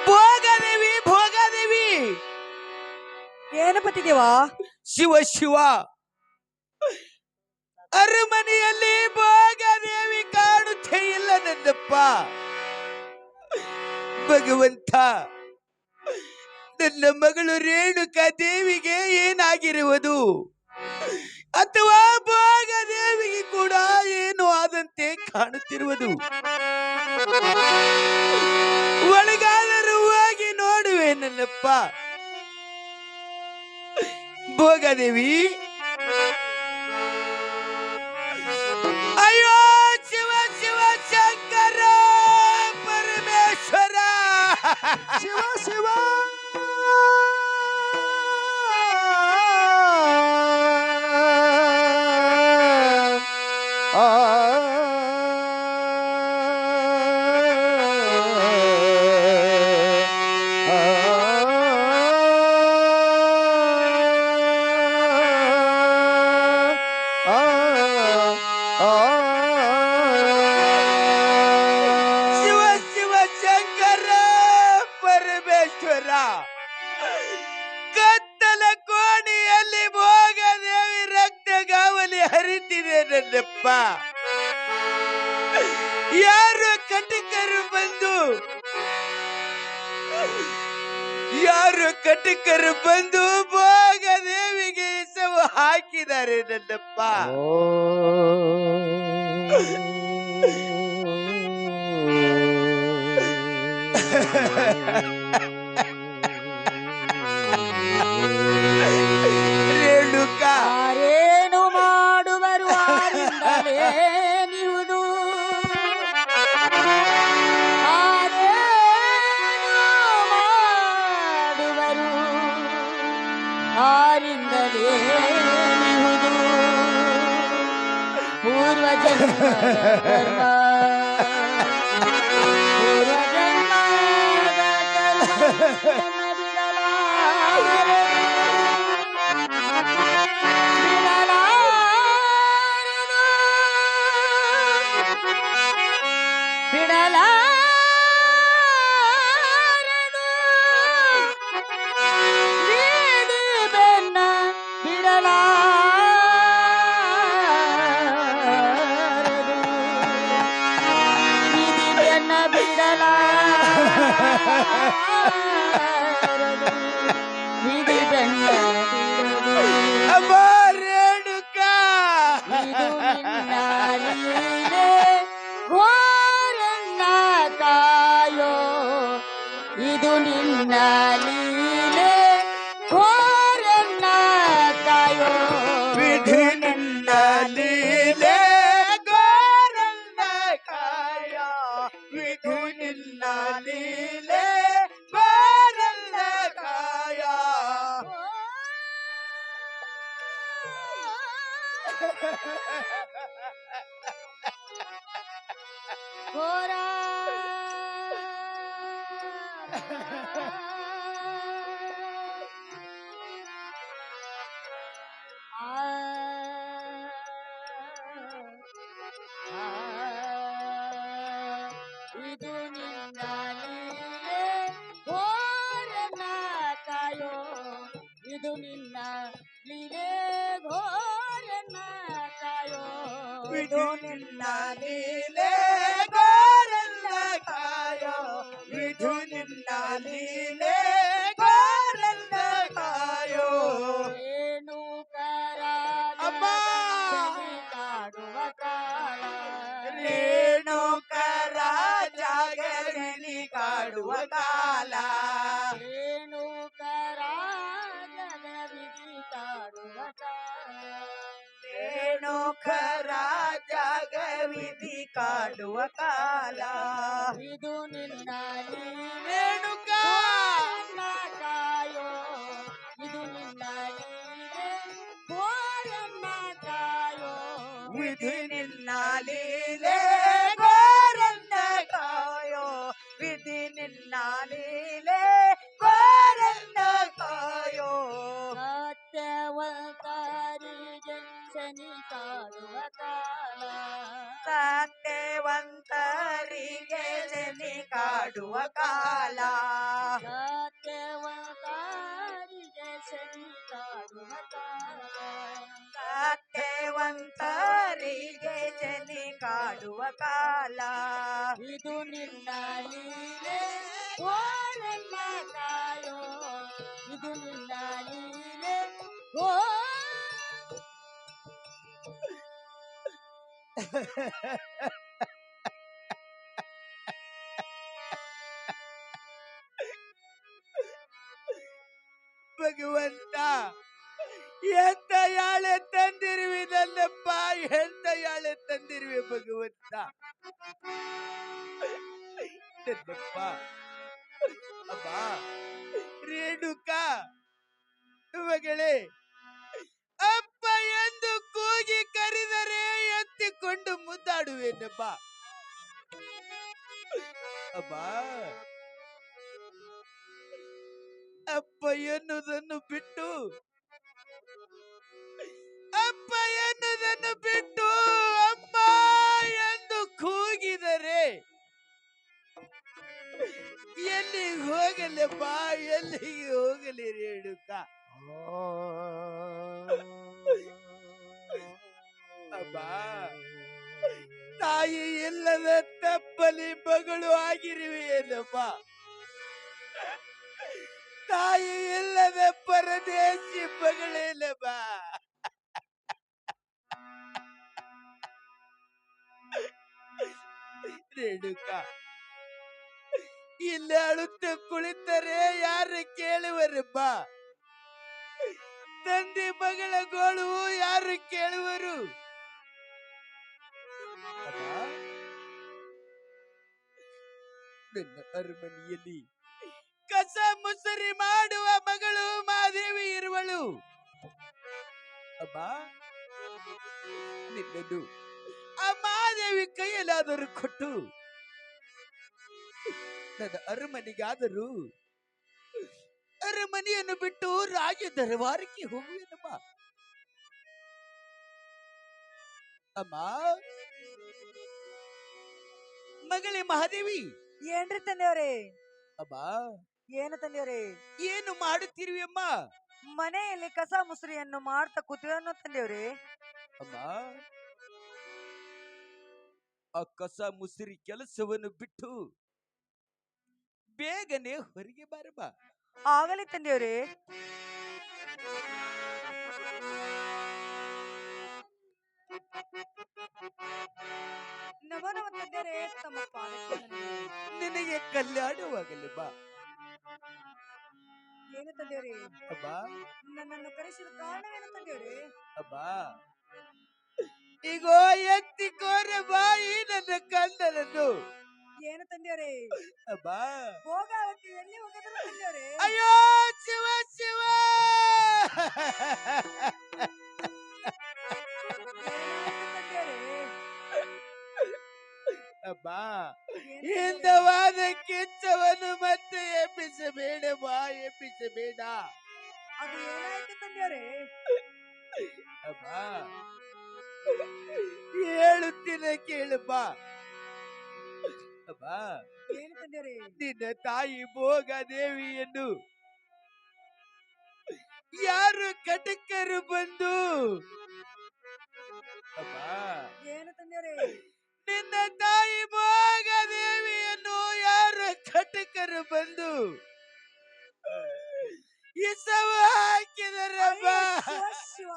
ಭೋಗದೇವಿ ಭೋಗದೇವಿ ಏನು ಬತ್ತಿದೇವ ಶಿವ ಶಿವ, ಅರಮನೆಯಲ್ಲಿ ಭೋಗದೇವಿ ಕಾಣುತ್ತೇ ಇಲ್ಲ ನನ್ನಪ್ಪ. ಭಗವಂತ, ನನ್ನ ಮಗಳು ರೇಣುಕಾ ದೇವಿಗೆ ಏನಾಗಿರುವುದು, ಅಥವಾ ಭೋಗದೇವಿಗೆ ಕೂಡ ಏನು ಆದಂತೆ ಕಾಣುತ್ತಿರುವುದು. ಒಳಗಾದರೂ ಹೋಗಿ ನೋಡುವೆ ನನ್ನಪ್ಪ. ಭೋಗದೇವಿ, ಅಯ್ಯೋ ಶಿವ ಶಿವ ಶಿವ ಶಿವ ಶಿವ ಶಿವ ಶಂಕರ ಪರಮೇಶ್ವರ ಕತ್ತಲ ಕೋಣೆಯಲ್ಲಿ ಭೋಗದೇವಿ ರಕ್ತಗಾವಲಿ ಹರಿತಿದೆ ನನ್ನಪ್ಪ. ಯಾರು ಕಟಕರು ಬಂದು ಭೋಗದೇವಿಗೆ ಹೆಸರು ಹಾಕಿದ್ದಾರೆ ನನ್ನಪ್ಪ. ರೇಣುಕಾ ಯಾರೇನು ಮಾಡುವರು ಆರಿಂದಲೇ ನೀವುದು ಆರೇನು ಮಾಡುವರು ಆರಿಂದಲೇ ನೀವುದು ಪೂರ್ವ ಜನ್ಮದ ಕರ್ಮ ಪೂರ್ವ ಜನ್ಮದ ಕರ್ಮವನ್ನು ಬಿಡಲಾರೆ ಬಿಡಲಾರದು ಬೀದಿ ಬೆನ್ನ ಬಿಡಲಾರದು ಬೀದಿ ಬೆನ್ನ ಬಿಡಲಾರದು ಬೀದಿ ಬೆನ್ನ ಬಿಡದು ಅಮ್ಮ ರೇಣುಕಾ ಇದು ನಿನ್ನ ಲೀಲೆ ಘೋರನ್ನ ಕಾಯೋ ಇದು ನಿನ್ನ ಲೀಲೆ ಘೋರನ್ನ ಕಾಯೋ ವಿಧಿ ನಿನ್ನ ಲೀಲೆ ಗೋರನ್ನ ಕಾಯ ವಿಧು ನಿನ್ನ ಲೀಲೆ ಗೋರನ್ನ ಕಾಯ. ಘೋರ ಇದು ನಿನ್ನ ಲೀಲೆ ಘೋರನ ಕಾಯೋ ಇದು ನಿನ್ನ ಲೀಲೆ ಘೋರನ ಕಾಯೋ ವಿಧು ನಿನ್ನ ಲೀಲೆ ಗೋರನ್ನ ಕಾಯೋ ವಿಧು ನಿನ್ನ ಲೀಲೆ ಗೋರನ್ನ ಕಾಯೋ. ರೇಣುಕರ ಅಮ್ಮ ಕಾಡುವ ಕಾಲ ರೇಣುಕರ ಜಾಗರಣಿ ಕಾಡುವ ಕಾಲ ರೇಣುಕರ ಜಗವಿಧಿ ಕಾಡುವ ಕಾಲ ರೇಣುಕರ ಜಾಗವಿಧಿ ಕಾಡುವ ಕಾಲ. ಇದು ನಿನ್ನ ಲೀಲೆ ರೇಣುಕಾ ಘೋರನ್ನ ಕಾಯೋ ಇದು ನಿನ್ನ ಲೀಲೆ ಘೋರನ್ನ ಕಾಯೋ ವಿಧಿ ನಿನ್ನ ಲೀಲೆ ಗೋರನ್ನ ಕಾಯೋ ವಿಧಿ ನಿನ್ನ ಲೀಲೆ ಗೋರನ್ನ ಕಾಯೋ. ಸತ್ಯವಂತರಿಗೆ ಶನಿ ಕಾಡುವ ಕಾಲ ಸತ್ಯವಂತರಿಗೆ ಶನಿ ಕಾಡುವ ಕಾಲ ಸತ್ಯವಂತರಿಗೆ ಶನಿ ಕಾಡುವ ಕಾಲ ಸತ್ಯವಂತರಿಗೆ ಶನಿ ಕಾಡುವ ಕಾಲ. ಇದು ನಿನ್ನ ಲೀಲೆ ಘೋರನ್ನ ಕಾಯೋ ಇದು ನಿನ್ನ ಲೀಲೆ ಭಗವಂತ ಎಂತ ಯಾಳೆ ತಂದಿರುವಿ ನನ್ನಪ್ಪ ಎಂತ ಯಾಳೆ ತಂದಿರುವೆ ಭಗವಂತ. ನನ್ನಪ್ಪ ಅಮ್ಮ ರೇಣುಕಾ ಮಗಳೇ, ಅಪ್ಪ ಎಂದು ಕೂಗಿ ಕರೆದರೆ ಎತ್ತಿಕೊಂಡು ಮುದ್ದಾಡುವೇನಮ್ಮ. ಅಮ್ಮ ಅಪ್ಪ ಎನ್ನುವುದನ್ನು ಬಿಟ್ಟು ಅಪ್ಪ ಎನ್ನುವುದನ್ನು ಬಿಟ್ಟು ಅಮ್ಮ ಎಂದು ಕೂಗಿದರೆ ಎಲ್ಲಿಗೆ ಹೋಗಲಪ್ಪ, ಎಲ್ಲಿಗೆ ಹೋಗಲಿ ರೇಣುಕಾ. ಅಮ್ಮ ತಾಯಿ ಇಲ್ಲದ ತಪ್ಪಲಿ ಮಗಳು ಆಗಿರುವೆಯಲ್ಲಪ್ಪ. ತಾಯಿ ಇಲ್ಲದ ಪರದೇಶಿ ಮಗಳೇನಪ್ಪ. ರೇಣುಕಾ ಇಲ್ಲಿ ಅಳುತ್ತ ಕುಳಿತರೆ ಯಾರು ಕೇಳುವರಪ್ಪ. ತಂದೆ ಮಗಳ ಗೋಳು ಯಾರು ಕೇಳುವರು. ಅಮ್ಮ, ನನ್ನ ಅರಮನೆಯಲ್ಲಿ ಕಸ ಮುಸರಿ ಮಾಡುವ ಮಗಳು ಮಾದೇವಿ ಇರುವಳು. ಅಮ್ಮ ನಿನ್ನನ್ನು ಆ ಮಾದೇವಿ ಕೈಯಲ್ಲಾದರೂ ಕೊಟ್ಟು ನನ್ನ ಅರಮನೆಗಾದರೂ ಅರಮನೆಯನ್ನು ಬಿಟ್ಟು ರಾಜ ದರಬಾರಕ್ಕೆ ಹೋಗುವೆನಮ್ಮ. ಅಮ್ಮ ಮಗಳೇ ಮಹಾದೇವಿ. ಏನ್ರಿ ತಂದೆಯವ್ರಿ? ಅಮ್ಮ ಏನು ತಂದೆಯವ್ರಿ? ಏನು ಮಾಡುತ್ತಿರುವಿ ಅಮ್ಮ? ಮನೆಯಲ್ಲಿ ಕಸ ಮುಸ್ರಿಯನ್ನು ಮಾಡ್ತಾ ಕೂತಿರೋನು ತಂದೆಯವ್ರಿ. ಅಮ್ಮ ಆ ಕಸ ಮುಸುರಿ ಕೆಲಸವನ್ನು ಬಿಟ್ಟು ಬೇಗನೆ ಹೊರಗೆ ಬಾರಮ್ಮ. ಆಗಲಿ ತಂದೆಯವ್ರಿ. ನಮೋ ನಮ ತಂದೆಯವ್ರೆ, ತಮ್ಮ ಪಾದಕ್ಕೆ ನಮನ. ನಿನಗೆ ಕಲ್ಯಾಣವಾಗಲಿ ಬಾ. ಏನು ತಂದೆಯವ್ರಿ? ಅಮ್ಮ ನನ್ನನ್ನು ಕರೆಸಿದ ಕಾರಣವೇನು ತಂದೆಯವ್ರಿ? ಅಮ್ಮ ಈಗೋ ಎತ್ತಿ ಕೋರ ಬಾಯಿ ನನ್ನ ಕಂದನನ್ನು. ಏನು ತಂದೆಯವ್ರಿ? ಅಮ್ಮ ಭೋಗಾವತಿ ಎಲ್ಲಿ ಹೋಗಿದ್ರು ತಂದೆಯವ್ರಿ? ಅಯ್ಯೋ ಶಿವ ಶಿವ. ಏನಾಯ್ತು ತಂದೆಯವ್ರಿ? ಅಮ್ಮ ಏನು ಹಿಂದವಾದ ಕಿಚ್ಚವನ್ನು ಮತ್ತೆ ಎಬ್ಬಿಸಬೇಡ ಬಾ, ಎಬ್ಬಿಸಬೇಡ. ಅದು ಏನಾಯ್ತು ತಂದೆಯವ್ರಿ? ಅಮ್ಮ ಹೇಳುತ್ತಿನ ಕೇಳಮ್ಮ. ಅಮ್ಮ ಏನು ತಂದೆಯವ್ರಿ? ನಿನ್ನ ತಾಯಿ ಭೋಗದೇವಿಯನ್ನು ಯಾರು ಕಟಕರು ಬಂದು ಅಮ್ಮ ಏನು ತಂದೆಯವ್ರಿ? ನಿನ್ನ ತಾಯಿ ಭೋಗದೇವಿಯನ್ನು ಯಾರು ಕಟಕರು ಬಂದು ಇಸವ ಹಾಕಿದರಮ್ಮ. ಶಿವ ಶಿವ.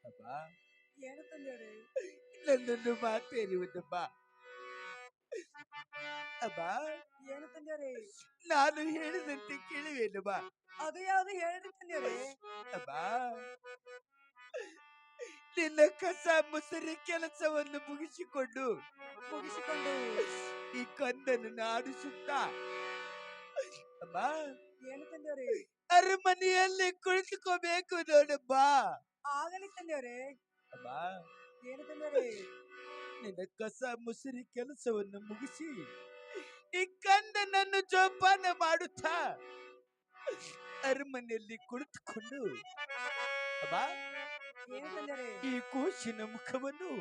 ಅಮ್ಮ ಏನು ತಂದೆಯವ್ರಿ? ನನ್ನನ್ನು ಮಾತೇರುವುದಮ್ಮ. ಅಮ್ಮ ಏನು ತಂದೆಯವ್ರಿ? ನಾನು ಹೇಳಿದಂತೆ ಕೇಳುವೇನಮ್ಮ. ಅದು ಯಾವ್ದು ಹೇಳ್ರಿ ತಂದೆಯವ್ರಿ? ಅಮ್ಮ ನಿನ್ನ ಕಸ ಮುಸುರಿ ಕೆಲಸವನ್ನು ಮುಗಿಸಿಕೊಂಡು ಈ ಕಂದನನ್ನು ಆಡಿಸುತ್ತಾ ಅಮ್ಮ ಏನು ತಂದೆಯವ್ರಿ? ಅರಮನೆಯಲ್ಲಿ ಕುಳಿತುಕೋಬೇಕು ನೋಡಮ್ಮ. ಆಗಲಿ ತಂದೆಯವ್ರಿ. ಅಮ್ಮ ಏನು ತಂದೆಯವ್ರಿ? ನಿನ್ನ ಕಸ ಮುಸುರಿ ಕೆಲಸವನ್ನು ಮುಗಿಸಿ ಈ ಕಂದನನ್ನು ಜೋಪಾನ ಮಾಡುತ್ತಾ ಅರಮನೆಯಲ್ಲಿ ಕುಳಿತುಕೊಂಡು ಅಮ್ಮ ಏನು ತಂದೆಯವ್ರಿ? ಈ ಕೂಸಿನ ಮುಖವನ್ನು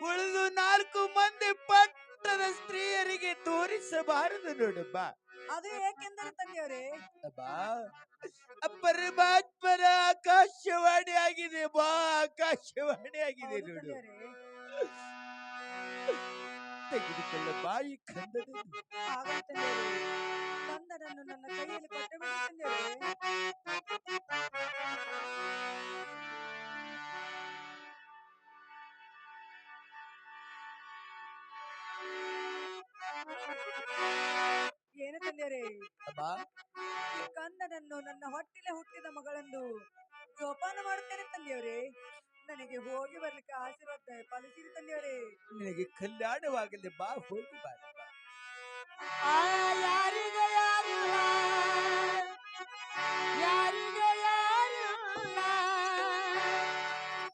ಉಳಿದು 4 ಮಂದಿ ಪಟ್ಟದ ಸ್ತ್ರೀಯರಿಗೆ ತೋರಿಸಬಾರದು ನೋಡಮ್ಮ. ಅದು ಏಕೆಂದರೆ ತಂದೆಯವ್ರಿ? ಅಮ್ಮ ಪರಮಾತ್ಮನ ಆಕಾಶವಾಣಿ ಆಗಿದೆ ಬಾ, ಆಕಾಶವಾಣಿ ಆಗಿದೆ ಹೌದು ನೋಡು. ತಂದೆಯವ್ರಿ. ತೆಗೆದುಕೊಳ್ಳ ಬಾಯಿ ಕಂದದ ಆಗಲ್ಲ ತಂದೆಯವರೇ. ಕಂದನನ್ನು ನನ್ನ ಕೈಯಲ್ಲಿ ಕೊಟ್ಟು ಬಿಡಿ ತಂದೆಯವರೇ. ಏನು ತಂದೆಯವರೇ, ಅಮ್ಮ ಈ ಕಂದನನ್ನು ನನ್ನ ಹೊಟ್ಟೆಲೆ ಹುಟ್ಟಿದ ಮಗಳೆಂದು ಜೋಪಾನ ಮಾಡುತ್ತೇನೆ ತಂದೆಯವರೇ. ನನಗೆ ಹೋಗಿ ಬರ್ಲಿಕ್ಕೆ ಆಶೀರ್ವಾದ ಪಾಲಿಸಿರಿ ತಂದೆಯವರೇ. ನಿನಗೆ ಕಲ್ಯಾಣವಾಗಲಿ ಬಾ ಹೋಗಿ ಬಾರಮ್ಮ ಯಾರಿಗೆ ಯಾರಿಲ್ಲ, ಯಾರಿಗೆ ಯಾರಿಲ್ಲ,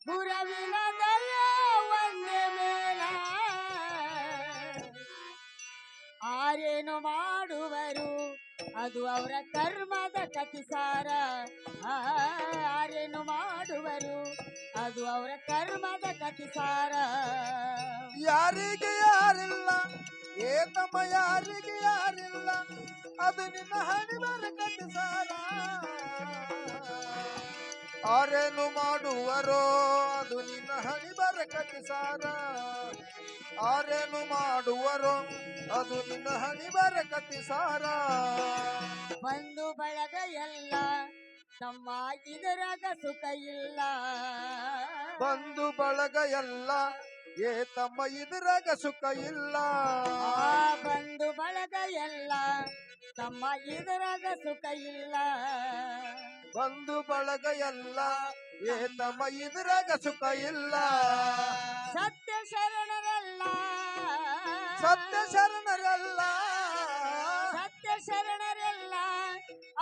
ಗುರವಿನ ದಯ ಒಂದೇ ಮೇಲ. ಆರೇನು ಮಾಡುವರು ಅದು ಅವರ ಕರ್ಮದ ಕತಿಸಾರ. ಆರೇನು ಮಾಡುವರು ಅದು ಅವರ ಕರ್ಮದ ಕತಿಸಾರ. ಯಾರಿಗೆ ಯಾರಿಲ್ಲ ಏತಮ್ಮ ಯಾರಿಗೆ ಯಾರಿಲ್ಲ ಅದು ನಿನ್ನ ಹಣಿಬರ ಕಟ್ಟಿಸಾರ. ಆರೇನು ಮಾಡುವರೋ ಅದು ನಿನ್ನ ಹಣಿಬರ ಕಟ್ಟಿಸಾರ. ಆರೇನು ಮಾಡುವರೋ ಅದು ನಿನ್ನ ಹಣಿಬರ ಕಟ್ಟಿಸಾರ. ಬಂಧು ಬಳಗ ಎಲ್ಲ ತಮ್ಮ ಇದರಾಗ ಸುಖ ಇಲ್ಲ. ಬಂಧು ಬಳಗ ಎಲ್ಲ ಏತಮ್ಮ ಇದ್ರಾಗ ಸುಖ ಇಲ್ಲ. ಬಂಧು ಬಳಗ ಎಲ್ಲ ತಮ್ಮ ಇದರಾಗ ಸುಖ ಇಲ್ಲ. ಬಂಧು ಬಳಗ ಎಲ್ಲ ಏತಮ್ಮ ಇದ್ರಾಗ ಸುಖ ಇಲ್ಲ. ಸತ್ಯ ಶರಣರೆಲ್ಲ, ಸತ್ಯ ಶರಣರೆಲ್ಲ ಸತ್ಯ ಶರಣರೆಲ್ಲ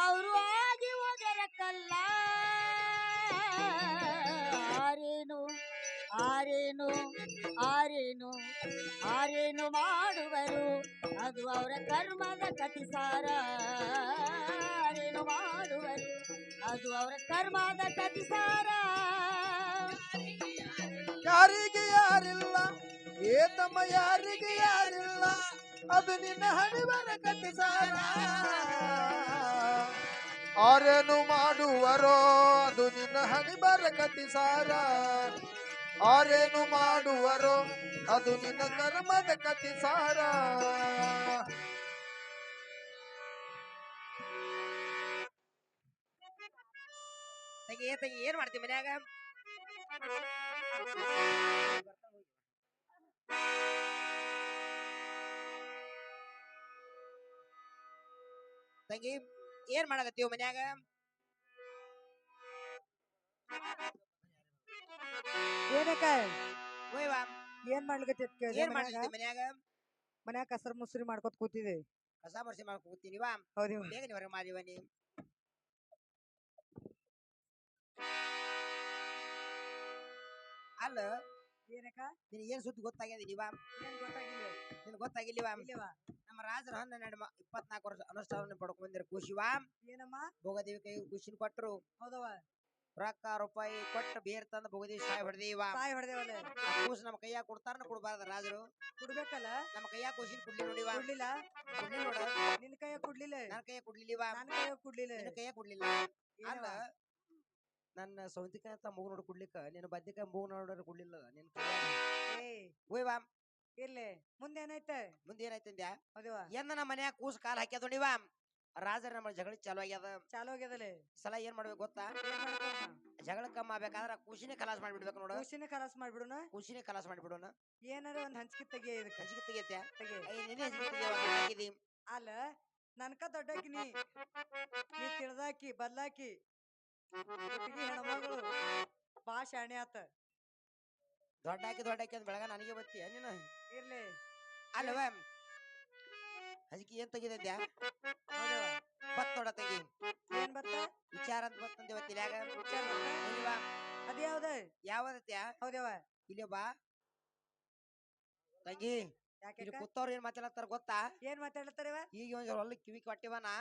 ಅವರು ಆಗಿ ಹೋಗರ ಕಲ್ಲ. ಆರೇನು ಆರೇನು ಆರೇನು ಆರೇನು ಮಾಡುವರು ಅದು ಅವರ ಕರ್ಮದ ಕತಿಸಾರ. ಆರೇನು ಮಾಡುವರು ಅದು ಅವರ ಕರ್ಮದ ಕತಿಸಾರ. ಯಾರಿಗೆ ಯಾರಿಲ್ಲ ಏತಮ್ಮ ಯಾರಿಗೆ ಯಾರಿಲ್ಲ ಅದು ನಿನ್ನ ಹಣಿಬರ ಕಟ್ಟಿಸಾರ. ಆರೇನು ಮಾಡುವರೋ ಅದು ನಿನ್ನ ಹಣಿಬರ ಕಟ್ಟಿಸಾರ. ಆರೇನು ಮಾಡುವರೋ ಅದು ನಿನ್ನ ಕರ್ಮದ ಕಟ್ಟಿಸಾರ. ತಂಗಿ ತಂಗಿ ಏನ್ ಮಾಡ್ತಿ ಮನ್ಯಾಗ? ತಂಗಿ ಏನ್ ಮಾಡಕತ್ತೀವ ಮನ್ಯಾಗ? ಏನಕ್ಕ ಓಯ್ವಾ ಏನ್ ಮಾಡ್ಲಿಕತ್ತಿದ್ ಏನ್ ಮಾಡ್ತಿ ಮನ್ಯಾಗ? ಮನ್ಯಾಗ ಕಸರ್ ಮುಸ್ರಿ ಮಾಡ್ಕೊತ ಕೂತಿದೆ. ಕಸ ಬರ್ಸಿ ಮಾಡ್ಕೊ ಕೂತೀನಿವಾ? ಹೌದಿವ ಬೇಗ ನೀ ಹೊರಗೆ ಮಾಡಿವ ನೀ. ಅಲ್ಲ ಏನಕ್ಕ ನಿನಗೆ ಏನ್ ಸುದ್ದಿ ಗೊತ್ತಾಗ್ಯದ ನೀವಾ? ಏನ್ ಗೊತ್ತಾಗಿಲ್ಲ ನಿನ್ ಗೊತ್ತಾಗಿಲ್ಲಿವಾ? ಇಲ್ಲವಾ? ನಮ್ಮ ರಾಜರ 24 ವರ್ಷ ಅನುಷ್ಠಾನ ಪಡ್ಕೊಂಡ್ಬಂದಿರ ಖುಷಿವಾ? ಏನಮ್ಮ ಭೋಗದೇವಿ ಕೈ ಖುಷಿನ ಕೊಟ್ರು. ಹೌದವ ರೊಕ್ಕ ರೂಪಾಯಿ ಕೊಟ್ಟು ಬೇರ್ ತಂದು ಭೋಗದೇವಿ ಸಾಯ್ ಹೊಡೆದೀವ. ಸಾಯಿ ಹೊಡೆದೇವಲ್ಲ. ಆ ಕೂಸು ನಮ್ಮ ಕೈಯಾಗ ಕೊಡ್ತಾರ ಕೊಡ್ಬಾರ್ದ ರಾಜರು? ಕುಡ್ಬೇಕಲ್ಲ. ನಮ್ಮ ಕೈಯಾಗ ಖುಷಿನ ಕುಡ್ಲಿ ನೋಡಿವಾ? ಕೊಡ್ಲಿಲ್ಲ. ಕುಡ್ಲಿ ನೋಡ. ನಿನ್ ಕೈಯಾಗ ಕುಡ್ಲಿಲ್ಲ. ನನ್ನ ಕೈಯಾಗ ಕುಡ್ಲಿಲ್ವಾ? ನನ್ ಕೈಯಾಗ ಕುಡ್ಲಿಲ್ಲ. ನಿನ್ನ ಕೈಯಾಗ ಕುಡ್ಲಿಲ್ಲ. ಅಲ್ಲ ನನ್ನ ಸೌಂತಿಕಾಯಿ ಅಂತ ಮೂಗು ನೋಡಿ ಕುಡ್ಲಿಕ್ಕ ನಿನ್ನ ಬದ್ನಿಕಾಯಿ ಮೂಗು ನೋಡ್ರ ಕುಡ್ಲಿಲ್ಲ ನಿನ್ ಕೈಯಾಗ. ಏಯ್ ಓಯ್ವಾ ಇರ್ಲಿ ಮುಂದೆ ಏನಾಯ್ತ? ಮುಂದೆ ಏನಾಯ್ತಂದ್ಯಾ? ಹೌದಿವ ಎಂದ ನಮ್ಮ ಮನ್ಯಾಗ ಕೂಸು ಕಾಲ್ ಹಾಕ್ಯದ ನೋಡಿವಾ? ರಾಜರ ನಮ್ಮ ಜಗಳ ಚಾಲು ಆಗ್ಯದ. ಚಾಲು ಆಗ್ಯದಲ್ಲ. ಸಲ ಏನ್ ಮಾಡ್ಬೇಕು ಗೊತ್ತಾ? ಏನ್ ಮಾಡ್ತಾನ? ಜಗಳ ಕಮ್ಮ ಆಗ್ಬೇಕಾದ್ರ ಖುಷಿನೇ ಖಲಾಸ್ ಮಾಡ್ಬಿಡ್ಬೇಕು ನೋಡು. ಖುಷಿನ ಕಲಾಸ್ ಮಾಡ್ಬಿಡುನ. ಖುಷಿನೇ ಖಲಾಸ್ ಮಾಡ್ಬಿಡೋಣ. ಏನಾರ ಒಂದ್ ಹಂಚ್ಕಿ ತೆಗಿಯ ಇದಕ್ಕ ಹಂಚಿಗೆ ತೆಗಿತ್ಯಾ? ತೆಗಿ. ನಿನ್ನೆ ಹಂಚಿಗೆ ತೆಗಿಯವಾಗಿದಿ. ಅಲ್ಲ ನನ್ಕ ದೊಡ್ಡಾಕಿ ನೀ ತಿಳಿದಾಕಿ ಬದ್ಲಾಕಿ ಹುಟ್ಟಿಗೆ ಹೆಣ್ಮಗಳು ಬಾ ಶಾಣೆ ಆತ. ದೊಡ್ಡಾಕಿ ಅಂದ್ ಬೆಳಗ ನನಗೆ ಬತ್ತೀಯ ನೀನು? ಇರ್ಲಿ ಅಲ್ವ ಹಂಚಿಗೆ ಏನ್ ತೆಗಿದ್ಯಾ? ಹೌದವ ಬತ್ ನೋಡ ತೆಗಿ. ಏನ್ ಬರ್ತ ವಿಚಾರ ಅಂತ ಬತ್ತಂದೆ ಇವತ್ತಿಲ್ಯಾಗ. ವಿಚಾರ ಬರ್ತ? ಅದ್ಯಾವ್ದ? ಯಾವದತ್ಯಾ? ಹೌದವ ಇಲ್ಲಿ ಬಾ ತಂಗಿ. ಯಾಕೆ ಇಲ್ಲಿ ಕೂತವ್ರು ಏನ್ ಮಾತಾಡ್ತಾರ ಗೊತ್ತಾ? ಏನ್ ಮಾತಾಡ್ತಾರವ? ಈಗ ಒಂದ್ ಹೊಲ ಕಿವಿ ಕೊಟ್ಟಿವನ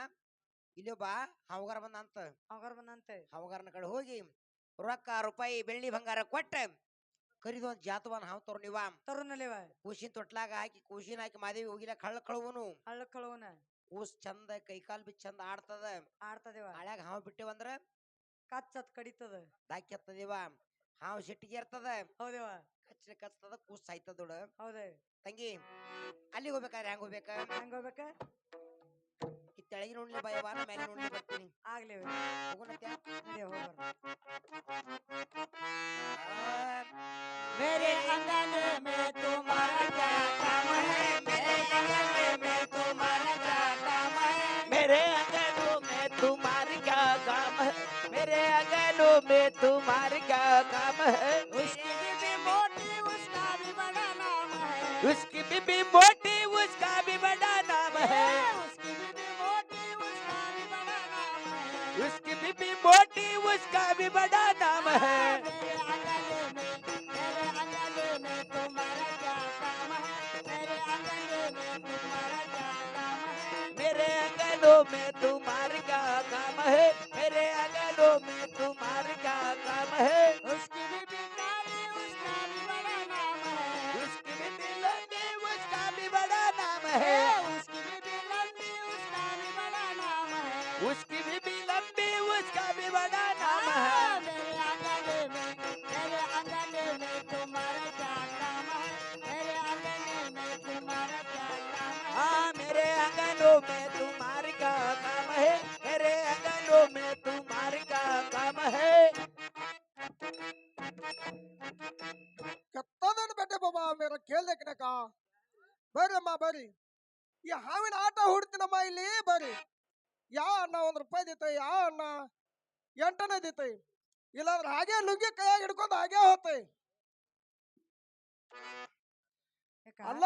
ಇಲ್ಲಿ ಬಾ ಹವಗಾರ ಬಂದ ಅಂತ. ಅವಗಾರ ಬಂದಂತ ಹವಗಾರನ ಕಡೆ ಹೋಗಿ ರೊಕ್ಕ ರೂಪಾಯಿ ಬೆಳ್ಳಿ ಬಂಗಾರ ಕೊಟ್ಟ ಕರಿದು ಒಂದ್ ಜಾತವನ್ ಹಾವ್ ತೋರ್ ನೀವ. ತರುನಲ್ಲಿವ ಕೂಸಿನ ತೊಟ್ಲಾಗ ಹಾಕಿ ಕೂಸಿನ ಹಾಕಿ ಮಾದೇವಿ ಹೋಗಿಲ್ಲ ಕಳ್ಳ ಕಳುವನು. ಹಳ್ಳ ಕಳುವನ ಕೂಸ್ ಚಂದ ಕೈಕಾಲ್ ಬಿ ಚಂದ ಆಡ್ತದ. ಆಡ್ತದೇವ. ಹಳ್ಯಾಗ ಹಾವ್ ಬಿಟ್ಟೇವಂದ್ರ ಕಚ್ಚತ್ ಕಡಿತದ. ದಾಕ್ಯತ್ತದೇವ. ಹಾವು ಸಿಟ್ಟಿಗೆ ಇರ್ತದ ಹೌದೇವ ಕಚ್ಚತದ ಕೂಸ್ ಸಾಯ್ತದ ನೋಡು ಹೌದೇ ತಂಗಿ ಅಲ್ಲಿ ಹೋಗ್ಬೇಕಾದ್ರೆ ಹೆಂಗ್ ಹೋಗ್ಬೇಕ ಹೆಂಗ ಹೋಗ್ಬೇಕ ಈ ತೆಳಗಿ ನೋಡ್ಲಿ ಭಯವ ನಾ ಮ್ಯಾಲೆ ನೋಡ್ಲಿ ಬರ್ತೀನಿ ಆಗ್ಲಿ ಹೋಗೋಣತ್ಯಾ ನಡಿಯ ಹೋಗ್ಬಾರ मेरे अंगने में तुम्हारा क्या काम है मेरे अंगने में तुम्हारा क्या काम है मेरे अंगनों में तुम्हारी क्या काम है मेरे अंगनों में तुम्हारी क्या काम है उसकी बीबी मोटी उसका भी बड़ा नाम है उसकी बीबी मोटी उसका भी बड़ा नाम है उसकी बीबी मोटी उसका भी बड़ा नाम है उसकी बीबी मोटी उसका भी बड़ा नाम है मेरे अंगने में तुम्हारा क्या काम है मेरे अंगने में तुम्हारा क्या काम है मेरे अंगनों में तुम्हारी क्या काम है मेरे अंगनों में तुम्हारी क्या काम है उसकी बीबी काली उसका भी बड़ा नाम है उसकी बीबी लंबी उसका भी बड़ा नाम है उसकी बीबी लंबी उसका भी बड़ा नाम है उसकी बीबी लंबी उसका भी बड़ा नाम है मेरे अंगने में तुम्हारा क्या काम है मेरे अंगने में तुम्हारा क्या काम है हाँ मेरे अंगनों में तुम्हारी क्या काम है मेरे अंगनों में तुम्हारी क्या काम है ಕೆತ್ತದನ್ ಬೆಟ್ಟೆ ಬಾಬಾ ಮೇರ ಕೇಳ್ದಕ್ನಕ ಬರ್ರಿ ಅಮ್ಮ ಬರ್ರಿ ಈ ಹಾವಿನ ಆಟ ಹುಡ್ತೀನಮ್ಮ ಇಲ್ಲಿ ಬರ್ರಿ ಯಾವ ಅಣ್ಣ 1 ರೂಪಾಯಿ ದಿತ್ತೈ ಯಾವ ಅಣ್ಣ 8 ದಿತ್ತೈ ಇಲ್ಲಾಂದ್ರೆ ಹಾಗೆ ಲುಂಗಿ ಕೈಯಾಗ ಹಿಡ್ಕೊಂಡು ಹಾಗೆ ಹೋತೈ ಅಲ್ಲ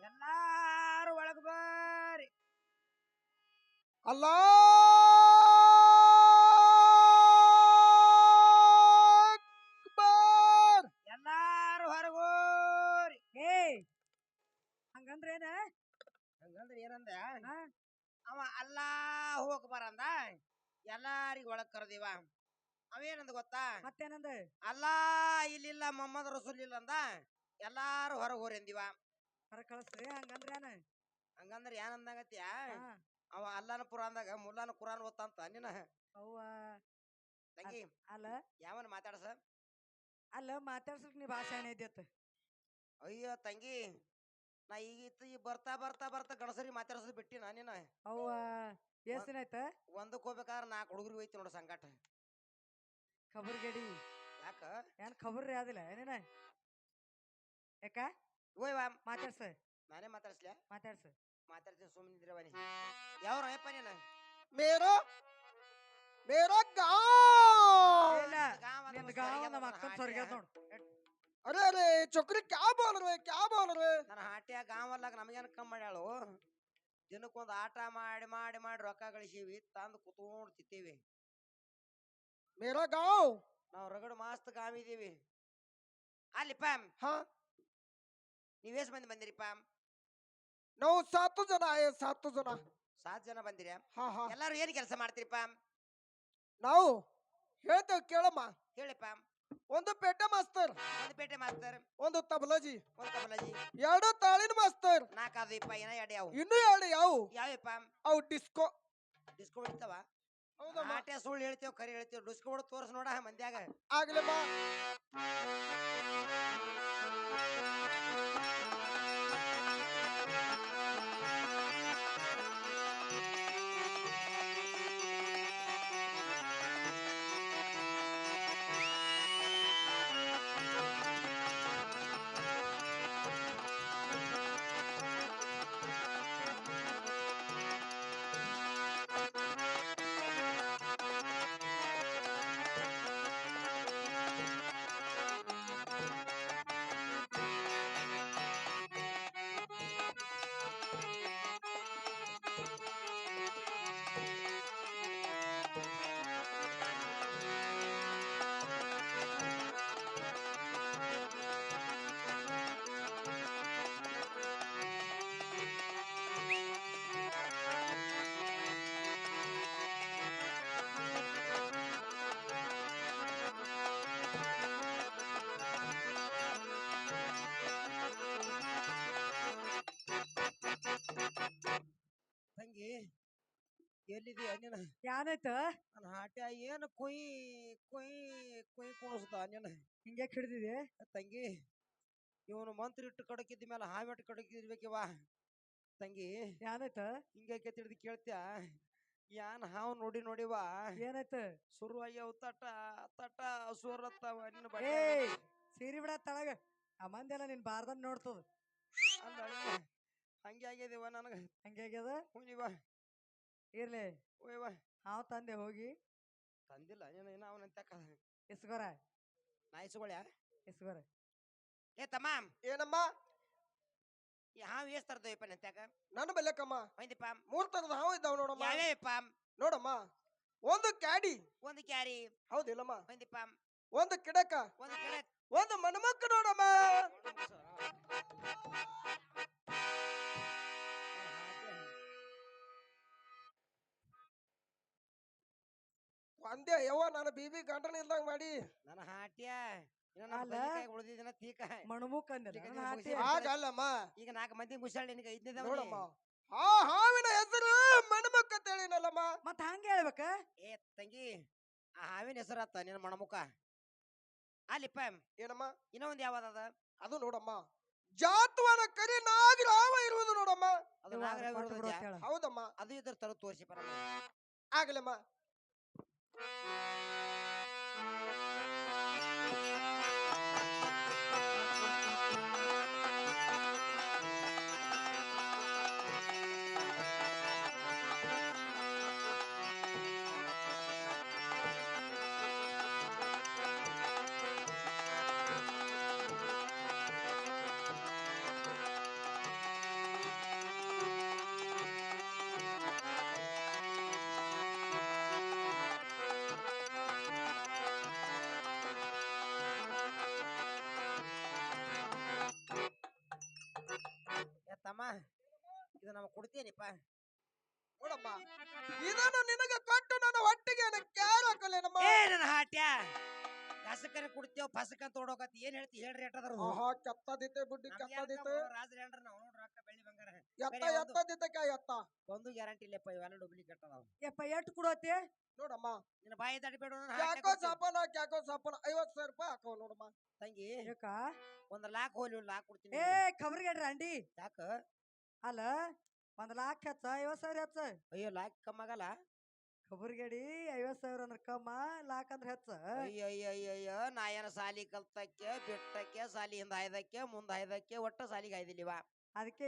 ಎಲ್ಲಾರು ಒಳಗ್ ಬರ್ರಿ ಅಲ್ಲ ಎಲ್ಲಾರು ಹೊರಗೋರಿ ಏ ಹಂಗಂದ್ರೇನ ಹಂಗಂದ್ರೆ ಏನಂದ ಹಾ? ಅವ ಅಲ್ಲಾ ಹೋಗ್ ಬರಂದ ಎಲ್ಲಾರಿಗ ಒಳಗ್ ಕರ್ದಿವ ಅವೇನಂದ ಗೊತ್ತಾ ಮತ್ತೇನಂದ ಅಲ್ಲಾ ಇಲ್ಲಿಲ್ಲ ಮೊಹಮ್ಮದ್ ರಸೂಲ್ ಇಲ್ಲ ಅಂದ ಎಲ್ಲಾರು ಹೊರಗ್ ಹೋರಿ ಅಂದಿವ ಹೊರ ಕಳಿಸ್ರಿ ಹಂಗಂದ್ರೇನ ಹಂಗಂದ್ರ ಏನಂದಂಗತ್ಯಾ ಹಾ. ಅವ ಅಲ್ಲಾನ ಪುರಾನ್ದಾಗ ಮುಲ್ಲಾನ ಕುರಾನ್ ಓದ್ತಂತ ನಿನ್ನ ಅವ್ವ ತಂಗಿ ಅಲ್ಲ ಯಾವನ್ ಮಾತಾಡ್ಸ ಅಲ್ಲ ಮಾತಾಡ್ಸಕ್ ನೀ ಭಾಷೆ ಇದ್ಯತ್ ಅಯ್ಯೋ ತಂಗಿ ನಾ ಈಗ ಬರ್ತಾ ಬರ್ತಾ ಬರ್ತಾ ಗಣಸರಿ ಮಾತಾಡ್ಸೋದು ಬಿಟ್ಟಿ ನಾನಿನ ಅವ್ವ ಎಷ್ಟ್ ದಿನ ಆಯ್ತ ಒಂದಕ್ಕೆ ಹೋಗ್ಬೇಕಾದ್ರೆ 4 ಹುಡುಗರು ಹೋಯ್ತು ನೋಡು ಸಂಗಾಟ ಖಬರ್ ಗಡಿ ಯಾಕ ಏನ್ ಖಬರ್ ಯಾವ್ದಿಲ್ಲ ಏನೇನ ಯಾಕ ಓಯ್ ವಾ ಮಾತಾಡ್ಸ ನಾನೇ ಮಾತಾಡ್ಸ್ಲ್ಯಾ ಮಾತಾಡ್ಸ ಮಾತಾಡ್ತೀನಿ ಸುಮ್ಮನಿದ್ರವನಿ ಯಾವ್ರ ಅಯ್ಯಪ್ಪ ನೀನು ಮೇರೋ ಮೇರಾ गांव ಇಲ್ಲ ನಿಂದ ಗಾವ ನಮ್ಮ ಅಕ್ಕನ ಸ್ವರ್ಗ ನೋಡು अरे अरे चोकरी क्या बोल रहे ನನ್ನ ಹಾಟ್ಯ ಗಾವಲ್ಲಾಗ ನಮಗೇನು ಕಮ್ಮಿ ಮಾಡ್ಯಾಳು ದಿನಕ್ಕೊಂದು ಆಟ ಮಾಡಿ ಮಾಡಿ ಮಾಡಿ ರೊಕ್ಕ ಗಳಿಸೀವಿ ತಂದು ಕುತ್ಕೊಂಡು ತಿಂತೀವಿ मेरा गांव ನಾವು ರಗಡು ಮಸ್ತ್ ಗಾವಿದೀವಿ ಅಲ್ಲಿ ಪ್ಯಾಮ್ हाँ ನೀವೆಷ್ಟು ಮಂದಿ ಬಂದಿರಿಪ್ಪ ನಾವು 7 ಜನ ಆಯೆ 7 ಜನ 7 ಜನ ಬಂದಿರಿ हाँ हाँ ಎಲ್ಲಾರು ಏನು ಕೆಲಸ ಮಾಡ್ತೀರಿಪ್ಪ ನಾವು ಹೇಳ್ತೇವೆ ಕೇಳಮ್ಮ ಹೇಳಿಪ್ಪ ಒಂದು ಪೇಟೆ ಮಾಸ್ತರ್ ಒಂದು ಪೇಟೆ ಮಾಸ್ತರ್ ಒಂದು ತಬಲಾಜಿ ಒಂದು ತಬಲಾಜಿ 2 ತಾಳಿನ ಮಾಸ್ತರ್ 4 ಅದು ಇಪ್ಪ ಏನ ಎಡೆ ಅವು ಇನ್ನು 2 ಯಾವ ಯಾವಪ್ಪ ಅವು ಡಿಸ್ಕೋ ಡಿಸ್ಕೋ ಹೊಡಿತಾವ ಹೌದಮ್ಮ ಆಟೆ ಸುಳ್ಳು ಹೇಳ್ತೇವೆ ಕರಿ ಹೇಳ್ತೇವೆ ಡಿಸ್ಕೋ ಹೊಡೆದು ತೋರ್ಸ್ ನೋಡ ಮಂದ್ಯಾಗ ಆಗ್ಲಮ್ಮ ಎಲ್ಲಿದೀಯ ನೀನು ಯಾನಾಯ್ತ ನನ್ನ ಹಾಟ್ಯ ಏನು ಕುಯ್ ಕುಯ್ ಕುಯ್ ಕುಣಿಸ್ದ ನೀನು ಹಿಂಗೆ ಹಿಡ್ದಿದೆ ತಂಗಿ ಇವನು ಮಂತ್ರಿ ಇಟ್ಟು ಕಡಕಿದ್ದ ಮೇಲೆ ಹಾವಿಟ್ಟು ಕಡಕಿರ್ಬೇಕಿವ ತಂಗಿ ಯಾನಾಯ್ತ ಹಿಂಗೆ ತಿಳಿದು ಕೇಳ್ತ್ಯಾ ಯಾನ್ ಹಾವು ನೋಡಿ ನೋಡಿವ ಏನಾಯ್ತ ಶುರುವಾಗ್ಯಾವ ತಟ ತಟ ಸೂರತ್ತವ ನಿನ್ನ ಏ ಬಟ್ಟೆ ಸೀರಿ ಬಿಡ ತಳಗ ಆ ಮಂದೆಲ್ಲ ನಿನ್ ಬಾರ್ದನ್ ನೋಡ್ತದ ಅಲ್ಲ ಹಂಗೆ ಆಗ್ಯದಿವ ನನಗ ಹಂಗೆ ಆಗ್ಯದ ಹುನಿವ ಇರ್ಲಿ ಓಯ್ವ ಹಾವ್ ತಂದೆ ಹೋಗಿ ತಂದಿಲ್ಲ ನೀನು ಇನ್ನ ಅವನಂತ ಇಸ್ಕೊರ ನಾಯಿಸ್ಕೊಳ್ಯ ಇಸ್ಕೊರ ಏ ತಮ್ಮ ಏನಮ್ಮ ಈ ಹಾವು ಎಷ್ಟ್ ತರ್ದವಪ್ಪ ನಂತ್ಯಾಕ ನನ್ನ ಬೆಲ್ಲಕ್ಕಮ್ಮ ಒಂದಿಪ್ಪ 3 ತರದ ಹಾವು ಇದ್ದಾವ ನೋಡಮ್ಮ ಯಾವ್ಯಾವಪ್ಪ ನೋಡಮ್ಮ ಒಂದು ಕ್ಯಾಡಿ ಒಂದು ಕ್ಯಾರಿ ಹೌದಿಲ್ಲಮ್ಮ ಒಂದಿಪ್ಪ ಒಂದು ಕಿಡಕ ಒಂದು ಕೆಳಕ್ ಒಂದು ಮಣಮಕ್ಕ ನೋಡಮ್ಮ ಒಂದೇ ಯವ್ವ ನಾನು ಬಿಬಿ ಗಂಟನ ಇಲ್ದಂಗ ಮಾಡಿ ನನ್ನ ಹಾಟ್ಯ ಅಲ್ಲ. ಉಳಿದಿನ ತೀಕ ಮಣಮುಕ್ ಈಗ ಅಂದಿಲ್ಲ ನೀವು ಹಾಟಿ ಮುಗಿಸಿ- ಹಾಗಲ್ಲಮ್ಮ ಈಗ 4 ಮಂದಿ ಗುಸಾಳ ನಿನಗೆ 5ನೇ ನೋಡಮ್ಮ ಆ ಹಾವಿನ ಹೆಸರು ಮಣಮಕ್ಕ ಅಂತ ಹೇಳಿನಲ್ಲಮ್ಮ ಮತ್ತ ಹಂಗ ಹೇಳ್ಬೇಕ ಏ ತಂಗಿ ಆ ಹಾವಿನ ಹೆಸರಾತ ನಿನ್ನ ಮಣಮುಖ ಅಲ್ಲಿಪ್ಪ ಏನಮ್ಮ ಇನ್ನೊಂದು ಯಾವ್ದದ ಅದು ನೋಡಮ್ಮ ಜಾತವನ ಕರಿ ನಾಗರಾವ ಇರುವುದು ನೋಡಮ್ಮ ಅದು ಇವ ನಾಗರಾವ ಕೊಟ್ಟು ಬಿಡು ಇರೋದು ಅಂತ ಹೇಳ. ಹೌದಮ್ಮ ಅದು ಇದ್ರ ತರ ತೋರಿಸಿ ಪರಮ ಆಗಲಮ್ಮ ಏ ತಮ್ಮ ಇದು ನಮಗೆ ಕೊಡ್ತೀನಿಪ್ಪ ನೋಡಮ್ಮ ಇದನ್ನು ನಿನಗೆ ಕೊಟ್ಟು ನನ್ನ ಹೊಟ್ಟಿಗೆ ಕ್ಯಾರ ಹಾಕಲೇನಮ್ಮ ಏ ನನ್ನ ಹಾಟ್ಯ ಕಸಕನ ಕುಡ್ತೇವ್ ಫಸಕನ್ ತೋಡೋಕತ್ ಏನ್ ಹೇಳ್ತಿ ಹೇಳ್ರಿ ಎಟ್ಟದ್ರ ಆಹಾ ಕೆತ್ತದಿತ್ತೆ ಬುಡ್ಡಿ ಕೆತ್ತದಿತ್ತೆ ರಾಜರ ಹೇಳ್ರಿ ನಾವು ನೋಡ್ರಿ ರೊಕ್ಕ ಬೆಳ್ಳಿ ಬಂಗಾರ ಎತ್ತ ಬರೀ ಎತ್ತದಿತ್ತೆ ಎತ್ತ ಒಂದು ಗ್ಯಾರಂಟಿ ಇಲ್ಲಪ್ಪ ಇವೆಲ್ಲ ಡೂಪ್ಲಿಕೇಟ್ ಅದಾವ ಯಪ್ಪ ಎಟ್ ಕೊಡೋತಿ ನೋಡಮ್ಮ ನಿನ್ನ ಬಾಯಿ ತಡಿಬೇಡ ಕ್ಯಾಕೋ ಸಾಪನ 50,000 ರೂಪಾಯಿ ಹಾಕೋ ನೋಡಮ್ಮ ತಂಗಿ ಯಾಕ 1 ಲಾಕ್ ಹೋಲಿ 1 ಲಾಕ್ ಕೊಡ್ತೀನಿ ಏ ಖಬರ್ಗೇಡ್ರಿ ಅಂಡಿ ಯಾಕ ಅಲ್ಲ 1 ಲಾಕ್ ಹೆಚ್ಚ 50,000 ಹೆಚ್ಚ ಅಯ್ಯೋ ಲಾಕ್ ಕಮ್ಮಾಗಲ್ಲ ಖಬರ್ಗೇಡಿ 50,000 ಅಂದ್ರ ಕಮ್ಮ ಲಾಕ್ ಅಂದ್ರ ಹೆಚ್ಚ ಅಯ್ಯ ಅಯ್ಯ ಅಯ್ಯ ಅಯ್ಯ ನಾ ಏನ ಸಾಲಿ ಕಲ್ತಕ್ಕೆ ಬಿಟ್ಟಕ್ಕೆ ಸಾಲಿ ಹಿಂದ ಹಾಯ್ದಕ್ಕೆ ಮುಂದ ಹಾಯ್ದಕ್ಕೆ ಒಟ್ಟ ಸಾಲಿಗೆ ಹಾಯ್ದಿಲ್ಲಿವ ಅದಕ್ಕೆ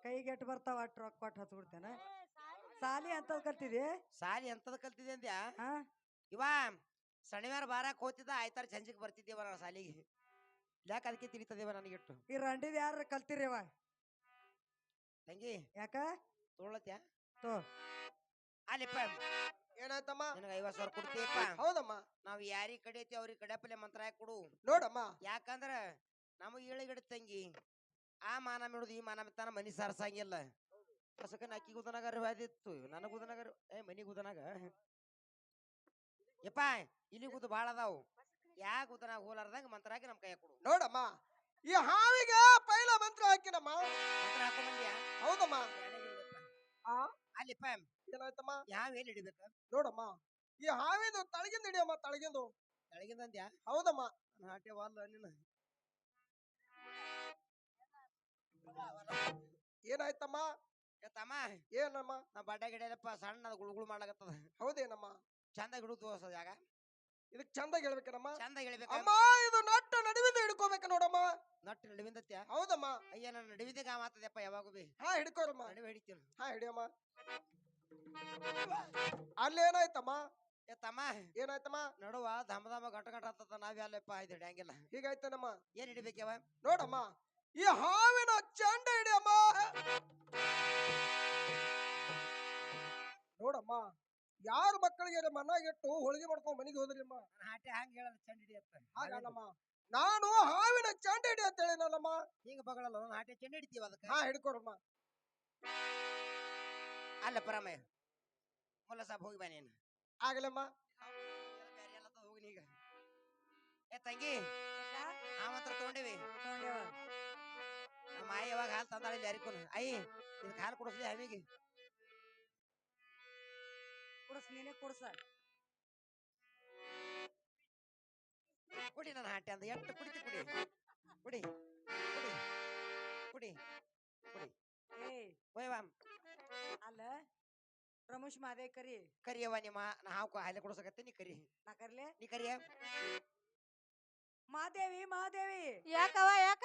ಕೈಗೆ ಎಟ್ ಬರ್ತಾವ ಅಟ್ ರೊಕ್ಕ ಕೊಟ್ಟು ಹಚ್ಬಿಡ್ತೇನೆ ಸಾಲಿ ಅಂತದ್ ಕಲ್ತಿದಿ ಸಾಲಿ ಎಂತದ ಕಲ್ತಿದೆ ಅಂದ್ಯಾ ಹಾ ಇವ ಶನಿವಾರ ಬಾರಕ್ ಹೋಗ್ತಿದ್ದ ಆಯ್ತಾರ ಸಂಜಿಗೆ ಬರ್ತಿದ್ದೇವ ನಾನು ಸಾಲಿಗೆ ಯಾಕೆ ಅದಕ್ಕೆ ತಿಳಿತದೇವ ನನಗಿಟ್ಟು ಈ ರಂಡಿದ್ ಯಾರ ಕಲ್ತಿರಿವ ತಂಗಿ ಯಾಕ ತೊಗೊಳತ್ಯಾ ತೋ ಅಲ್ಲಿಪ್ಪ ಏನಾಯ್ತಮ್ಮ ನಿನಗೆ 50,000 ಕೊಡ್ತೀಯಪ್ಪ ಹೌದಮ್ಮ ನಾವ್ ಯಾರಿಗ್ ಕಡಿಯತಿ ಅವ್ರಿಗೆ ಕಡೆಪಲೆ ಮಂತ್ರ ಹಾಕಿ ಕೊಡು ನೋಡಮ್ಮ ಯಾಕಂದ್ರ ನಮಗ್ ಇಳಿಗಡೆ ತಂಗಿ ಆ ಮಾನ ಮಿಡುದು ಈ ಮಾನ ಮಿತ್ತಾನ ಮನಿ ಸಾರ್ಸಂಗಿಲ್ಲ ಕಸಕನ ಅಕ್ಕಿ ಗುದನಾಗ ಅರಿವಾದಿತ್ತು ನನಗ ಗುದನಾಗ ಮನಿ ಗುದನಾಗ ಯಪ್ಪ ಇಲ್ಲಿ ಗುದ್ದು ಬಾಳ ಅದಾವು ಯಾ ಗುದನಾಗ ಹೋಲಾರ್ದಂಗ ಮಂತ್ರ ಹಾಕಿ ನಮ್ ಕೈ ಕೊಡು ನೋಡಮ್ಮ ಈ ಹಾವಿಗೆ ಪೈಲ ಮಂತ್ರ ಹಾಕಿನಮ್ಮ ಮಂತ್ರ ಹಾಕೋ ಮಂದ್ಯಾ ಹೌದಮ್ಮ ಆ ಅಲ್ಲಿಪ್ಪ ಏನಾಯ್ತಮ್ಮ ಯಾವ ಎಲ್ಲಿ ಹಿಡಿಬೇಕ ನೋಡಮ್ಮ ಈ ಹಾವಿದು ತಳಗಿಂದ ಹಿಡಿಯಮ್ಮ ತಳಗಿಂದು ಕೆಳಗಿಂದ ಅಂದ್ಯಾ ಹೌದಮ್ಮ ನಾಟ್ಯ ವಾಲ್ಲ ನಿನ್ನ ಏನಾಯ್ತಮ್ಮ ತಮ್ಮ ಏನಮ್ಮ ನಾ ಬಡ್ಡೆ ಗಿಡಪ್ಪ ಸಣ್ಣ ಗುಳುಗುಳು ಮಾಡ್ಲಾಗತ್ತದ ಹೌದೇನಮ್ಮ ಚಂದ ಹಿಡಿದು ತೋರ್ಸದ ಜಾಗ ಇದಕ್ ಚಂದಾಗಿ ಹೇಳ್ಬೇಕೇನಮ್ಮ ಚಂದ ಹೇಳ್ಬೇಕ ಅಮ್ಮ ಇದು ನಟ್ಟ ನಡುವಿಂದ ಹಿಡ್ಕೋಬೇಕು ನೋಡಮ್ಮ ನಟ್ಟು ನಡುವಿಂದತ್ಯ ಹೌದಮ್ಮ ಅಯ್ಯ ನನ್ನ ನಡುವಿಂದ ಗಾಮ ಆತದಪ್ಪ ಯಾವಾಗೂ ಬಿ ಹಾ ಹಿಡ್ಕೋರಮ್ಮ ನಡುವೆ ಹಿಡಿತೀನಿ ಹಾ ಹಿಡಿಯಮ್ಮ ಅಲ್ಲೇನಾಯ್ತಮ್ಮ ಏ ತಮ್ಮ ಏನಾಯ್ತಮ್ಮ ನಡುವ ಧಮ ಧಮ ಗಂಟ ಗಂಟ ಹತ್ತದ ನಾವ್ ಯಾಲಪ್ಪ ಇದು ಹಿಡಿಯಂಗಿಲ್ಲ ಹೀಗಾಯ್ತನಮ್ಮ ಏನ್ ಹಿಡಿಬೇಕವ ನೋಡಮ್ಮ ಈ ಹಾವಿನ ಚಂಡ ಹಿಡಿಯಮ್ಮ ನೋಡಮ್ಮ ಯಾರ ಮಕ್ಕಳಿಗೆ ಮನ್ನಾಗಿಟ್ಟು ಹೋಳಿಗೆ ಮಾಡ್ಕೊಂಡ್ ಮನೆಗೆ ಹೋದ್ರಿಮ್ಮ ನನ್ನ ಹಾಟೆ ಹಂಗ ಹೇಳಲ್ಲ ಚಂದ ಹಿಡಿಯತ್ತ ಹಾಗಲ್ಲಮ್ಮ ನಾನು ಹಾವಿನ ಚಂಡ ಹಿಡಿ ಅಂತ ಹೇಳಿನಲ್ಲಮ್ಮ ಹಿಂಗ ಬಗಳಲ್ಲ ನನ್ನ ಹಾಟೆ ಚೆಂಡ ಹಿಡಿತೀವ ಅದಕ್ಕೆ ಹಾ ಹಿಡ್ಕೊಡಮ್ಮ ಅಲ್ಲ ಪರಮಯ್ಯ ಮುಲ್ಲ ಸಾಬ್ ಹೋಗಿ ಬಾ ನೀನು ಆಗಲಮ್ಮ ಬೇರೆ ಎಲ್ಲ ಹೋಗಿ ನೀಗ ಏ ತಂಗಿ ಆ ಮಾತ್ರ ತಗೊಂಡಿವಿ ನಮ್ಮ ಆಯಿ ಯಾವಾಗ ಹಾಲು ತಂದಾಳಿಲ್ಲ ಯಾರಿಗೂ ಅಯ್ಯ ಇದಕ್ಕೆ ಹಾಲು ಕೊಡಿಸ್ಲಿ ಹವಿಗೆ ಕುಡ್ಸ್ ನೀನೇ ಕುಡ್ಸ. ಕುಡಿ ನನ್ನ ಹಾಟೆ ಅಂದ ಎಷ್ಟು ಕುಡಿತಿ ಕುಡಿ ಕುಡಿ ಕುಡಿ ಕುಡಿ ಕುಡಿ ಏಯ್ ಒಯ್ಯವ ಅಲ್ಲ ರಮೇಶ್ ಮಾದೇ ಕರಿ ಕರಿಯವ ನಿಮ್ಮ ನಾ ಹಾವು ಹಾಲೆ ಕೊಡ್ಸಕತ್ತೆ ನೀ ಕರಿ ನಾ ಕರ್ಲೆ ನೀ ಕರಿಯ ಮಾದೇವಿ ಮಾದೇವಿ ಯಾಕವ ಯಾಕ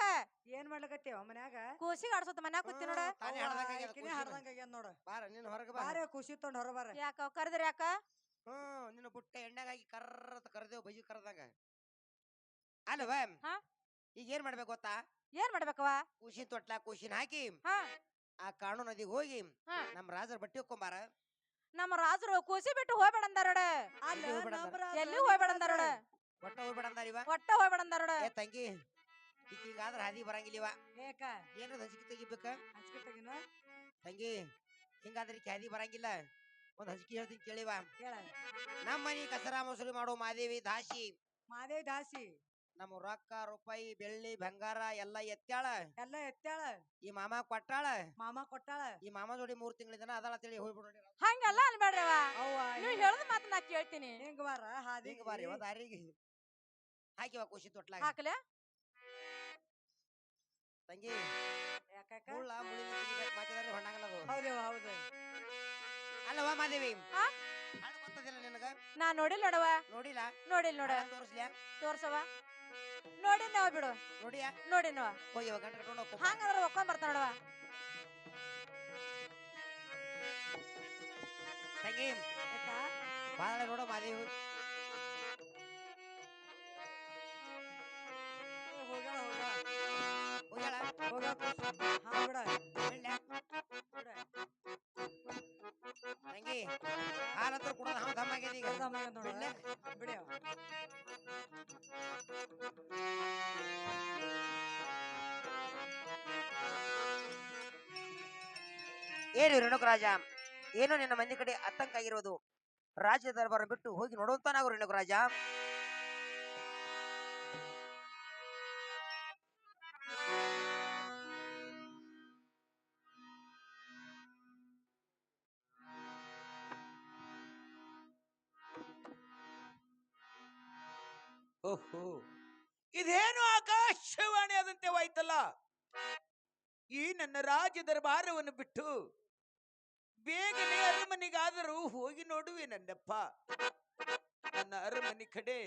ಏನ್ ಮಾಡ್ಲಕತ್ತೀವ ಮನ್ಯಾಗ ಕೂಸಿಗೆ ಆಡ್ಸೋತ ಮನ್ಯಾಗ ಕೂತಿ ನೋಡ ತಾನೇ ಹಾಡ್ದಂಗ ಆಗ್ಯಾದ ನೋಡ. ಬಾರ ನೀನ್ ಹೊರಗೆ ಬಾ ಬಾರೆ ಖುಷಿ ತೊಂಡ್ ಹೊರ ಬಾರ. ಯಾಕ ಕರೆದ್ರ ಯಾಕ ನಿನ್ನ ಬುಟ್ಟ ಎಣ್ಣೆಗಾಗಿ ಕರ್ರತ ಕರ್ದೇವ್ ಬಜಿ ಕರ್ದಾಗ ಅಲ್ವ ಹಾ? ಈಗ ಏನ್ ಮಾಡ್ಬೇಕು ಗೊತ್ತಾ ಏನ್ ಮಾಡ್ಬೇಕವ ಕೂಸಿನ ತೊಟ್ಲ ಕೂಸಿನ ಹಾಕಿ ಹಾ ಆ ಕಾಣು ನದಿಗೆ ಹೋಗಿ ಹಾ ನಮ್ ರಾಜರ ಬಟ್ಟೆ ಹೊಕ್ಕೊಂಬಾರ ನಮ್ಮ ರಾಜರು ಕೂಸಿ ಬಿಟ್ಟು ಹೋಗ್ಬೇಡ ಅಂದಾರೋಡ ಅಲ್ಲ ಎಲ್ಲಿ ಹೋಗ್ಬೇಡ ನಮ್ಮ ರಾಜ ಎಲ್ಲಿ ಹೋಗ್ಬೇಡ ಅಂದಾರೋಡ ಒಟ್ಟ ಹೋಗ್ಬೇಡ ಅಂದಾರ ಇವ ಒಟ್ಟ ಹೋಗ್ಬೇಡ ಅಂದಾರೋಡ ಏ ತಂಗಿ ಈಗಾದ್ರ ಹಾದಿ ಬರಂಗಿಲ್ಲ ಇವ ಏಕ ಏನ್ರ ಹಂಚಿಕೆ ತೆಗಿಬೇಕ ಹಂಚ್ಕೆ ತೆಗಿನ ತಂಗಿ ಹಿಂಗಾದ್ರೆ ಈಕಿ ಹಾದಿ ಬರಂಗಿಲ್ಲ ಒಂದ್ ಹಂಚಿಕೆ ಹೇಳ್ತೀನಿ ಕೇಳಿವ ಹೇಳ. ನಮ್ಮ ಮನಿ ಕಸರ ಮೊಸರು ಮಾಡೋ ಮಾದೇವಿ ದಾಸಿ ಮಾದೇವಿ ದಾಸಿ ನಮ್ಮ ರೊಕ್ಕ ರೂಪಾಯಿ ಬೆಳ್ಳಿ ಬಂಗಾರ ಎಲ್ಲ ಎತ್ತಾಳ ಎಲ್ಲ ಎತ್ತಾಳ ಈ ಮಾಮ ಕೊಟ್ಟಾಳ ಮಾಮ ಕೊಟ್ಟಾಳ. ಈ ಮಾಮ ಜೋಡಿ 3 ತಿಂಗಳಿಂದ ಅದಳ ತಿಳಿ ಹೋಗ್ಬಿಡ್ರಿ ಹಂಗೆಲ್ಲ ಅನ್ಬೇಡ್ರವ ಅವ್ವ ನೀವ್ ಹೇಳದ ಮಾತು ನಾ ಕೇಳ್ತೀನಿ ಹಿಂಗ್ ಬಾರ ಹಾದಿ ಹಿಂಗ ಬಾರಿ ದಾರಿಗೆ ಹಾಕಿವ ಖುಷಿ ತೊಟ್ಲಾಗ ಹಾಕ್ಲೆ ತಂಗಿ ಯಾಕ ಮುಳ್ಳ ಮುಳ್ಳಿನ ತೆಗಿಬೇಕು ಮಾತಿದ್ರೆ ಹೊಣ್ಣಾಗಲ್ಲ ಅದು ಹೌದೇವ ಹೌದು. ಅಲ್ಲವಾ ಮಾದೇವಿ ಹಾ? ಹಾಡು ಗೊತ್ತದಿಲ್ಲ ನಿನಗ ನಾ ನೋಡಿಲ್ ನೋಡವ ನೋಡಿಲ್ಲ ನೋಡಿಲ್ ನೋಡ ತೋರಿಸ್ಲ್ಯಾ ತೋರ್ಸವ ನೋಡಿ ನಾವ್ ಬಿಡು ನೋಡಿಯಾ ನೋಡಿ ನಾವ ಹೋಗಿ ಇವಾಗ ಗಂಟೆ ಕಟ್ಕೊಂಡು ಹೋಗ್ಕೊ ಹಂಗಂದ್ರ ಒಕ್ಕೊಂಡ್ ಬರ್ತಾನ ನೋಡವ ತಂಗಿ ಯಾಕ ಬಾಳ ನೋಡೋ ಮಾದೇವಿ ಹೋಗ್ಯಾಳ ಹೋಗ್ಯಾಳ ಹೋಗ್ಯಾಳ ಹೋಗ್ಯಾಳ ಖುಷಿ. ಹಾ ಬಿಡ ಹೇಳ್ಲ್ಯಾ? ಬಿಡ ತಂಗಿ ಹಾಲತ್ರ ಕೂಡ ನಾವು ದಮ್ಮಾಗ್ಯದ ಈಗ ನೋಡ ಬಿಡ್ಲೆ? ಬಿಡ್ಯಾವ. ಏನು ರೇಣುಕರಾಜ ಏನು ನಿನ್ನ ಮಂದಿ ಕಡೆ ಆತಂಕ ಆಗಿರೋದು ರಾಜ್ಯ ದರ್ಬಾರ ಬಿಟ್ಟು ಹೋಗಿ ನೋಡುವಂತ ನಾವು ರೇಣುಕರಾಜ ಓಹೋ ಇದೇನು ಆಕಾಶವಾಣಿ ಆದಂತೆ ವಾಯ್ತಲ್ಲ. ಈ ನನ್ನ ರಾಜ್ಯ ದರ್ಬಾರವನ್ನು ಬಿಟ್ಟು ಬೇಗನೆ ಅರಮನೆಗಾದರೂ ಹೋಗಿ ನೋಡುವೆ ನನ್ನಪ್ಪ. ನನ್ನ ಅರಮನೆ ಕಡೆ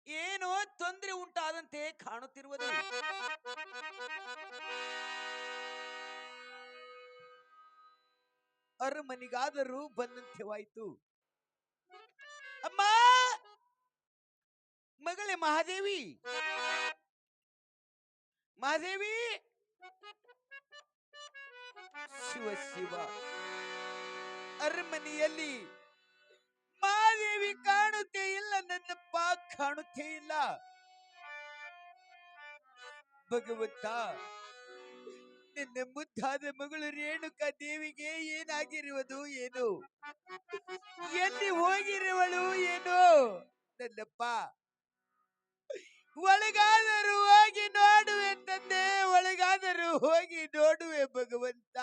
ಏನೋ ತೊಂದರೆ ಉಂಟಾದಂತೆ ಕಾಣುತ್ತಿರುವುದು. ಅರಮನೆಗಾದರೂ ಬಂದಂತೆವಾಯ್ತು. ಅಮ್ಮ ಮಗಳೇ ಮಹಾದೇವಿ ಮಹಾದೇವಿ ಶಿವ ಶಿವ ಅರಮನೆಯಲ್ಲಿ ಮಹಾದೇವಿ ಕಾಣುತ್ತೇ ಇಲ್ಲ, ನನ್ನಪ್ಪ ಕಾಣುತ್ತೇ ಇಲ್ಲ. ಭಗವಂತ ನಿನ್ನ ಮುದ್ದಾದ ಮಗಳು ರೇಣುಕಾ ದೇವಿಗೆ ಏನಾಗಿರುವುದು ಏನು, ಎಲ್ಲಿ ಹೋಗಿರುವಳು ಏನು ನನ್ನಪ್ಪ. ಒಳಗಾದರೂ ಹೋಗಿ ನೋಡುವೆ ತಂದೆ, ಒಳಗಾದರೂ ಹೋಗಿ ನೋಡುವೆ ಭಗವಂತ.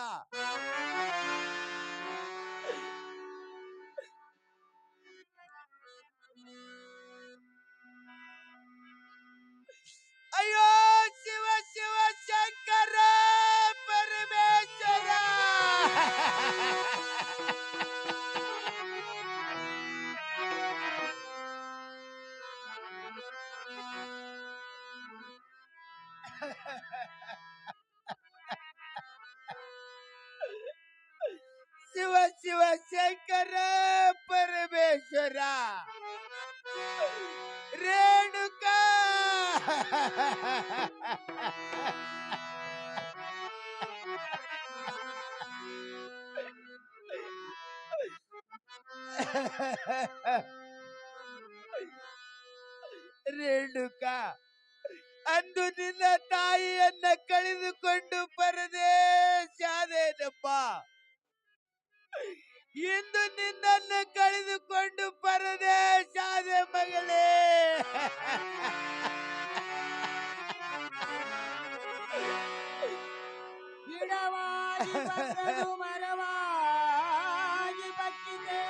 ಅಯ್ಯೋ ಶಿವ ಶಿವ ಶಂಕರ ಪರಮೇಶ್ವರ. ಶಿವ ಶಿವ ಶಂಕರ ಪರಮೇಶ್ವರ ರೇಣುಕಾ. ರೇಣುಕಾ, ಅಂದು ನಿನ್ನ ತಾಯಿಯನ್ನ ಕಳೆದುಕೊಂಡು ಪರದೇಶಾದೇನಪ್ಪ. ಇಂದು ನಿನ್ನನ್ನು ಕಳೆದುಕೊಂಡು ಪರದೇಶಾದೆ ಮಗಳೇ. ಗಿಡವಾಗಿ ಬಂದದು ಮರವಾಗಿ ಬಕ್ಕಿದೆ.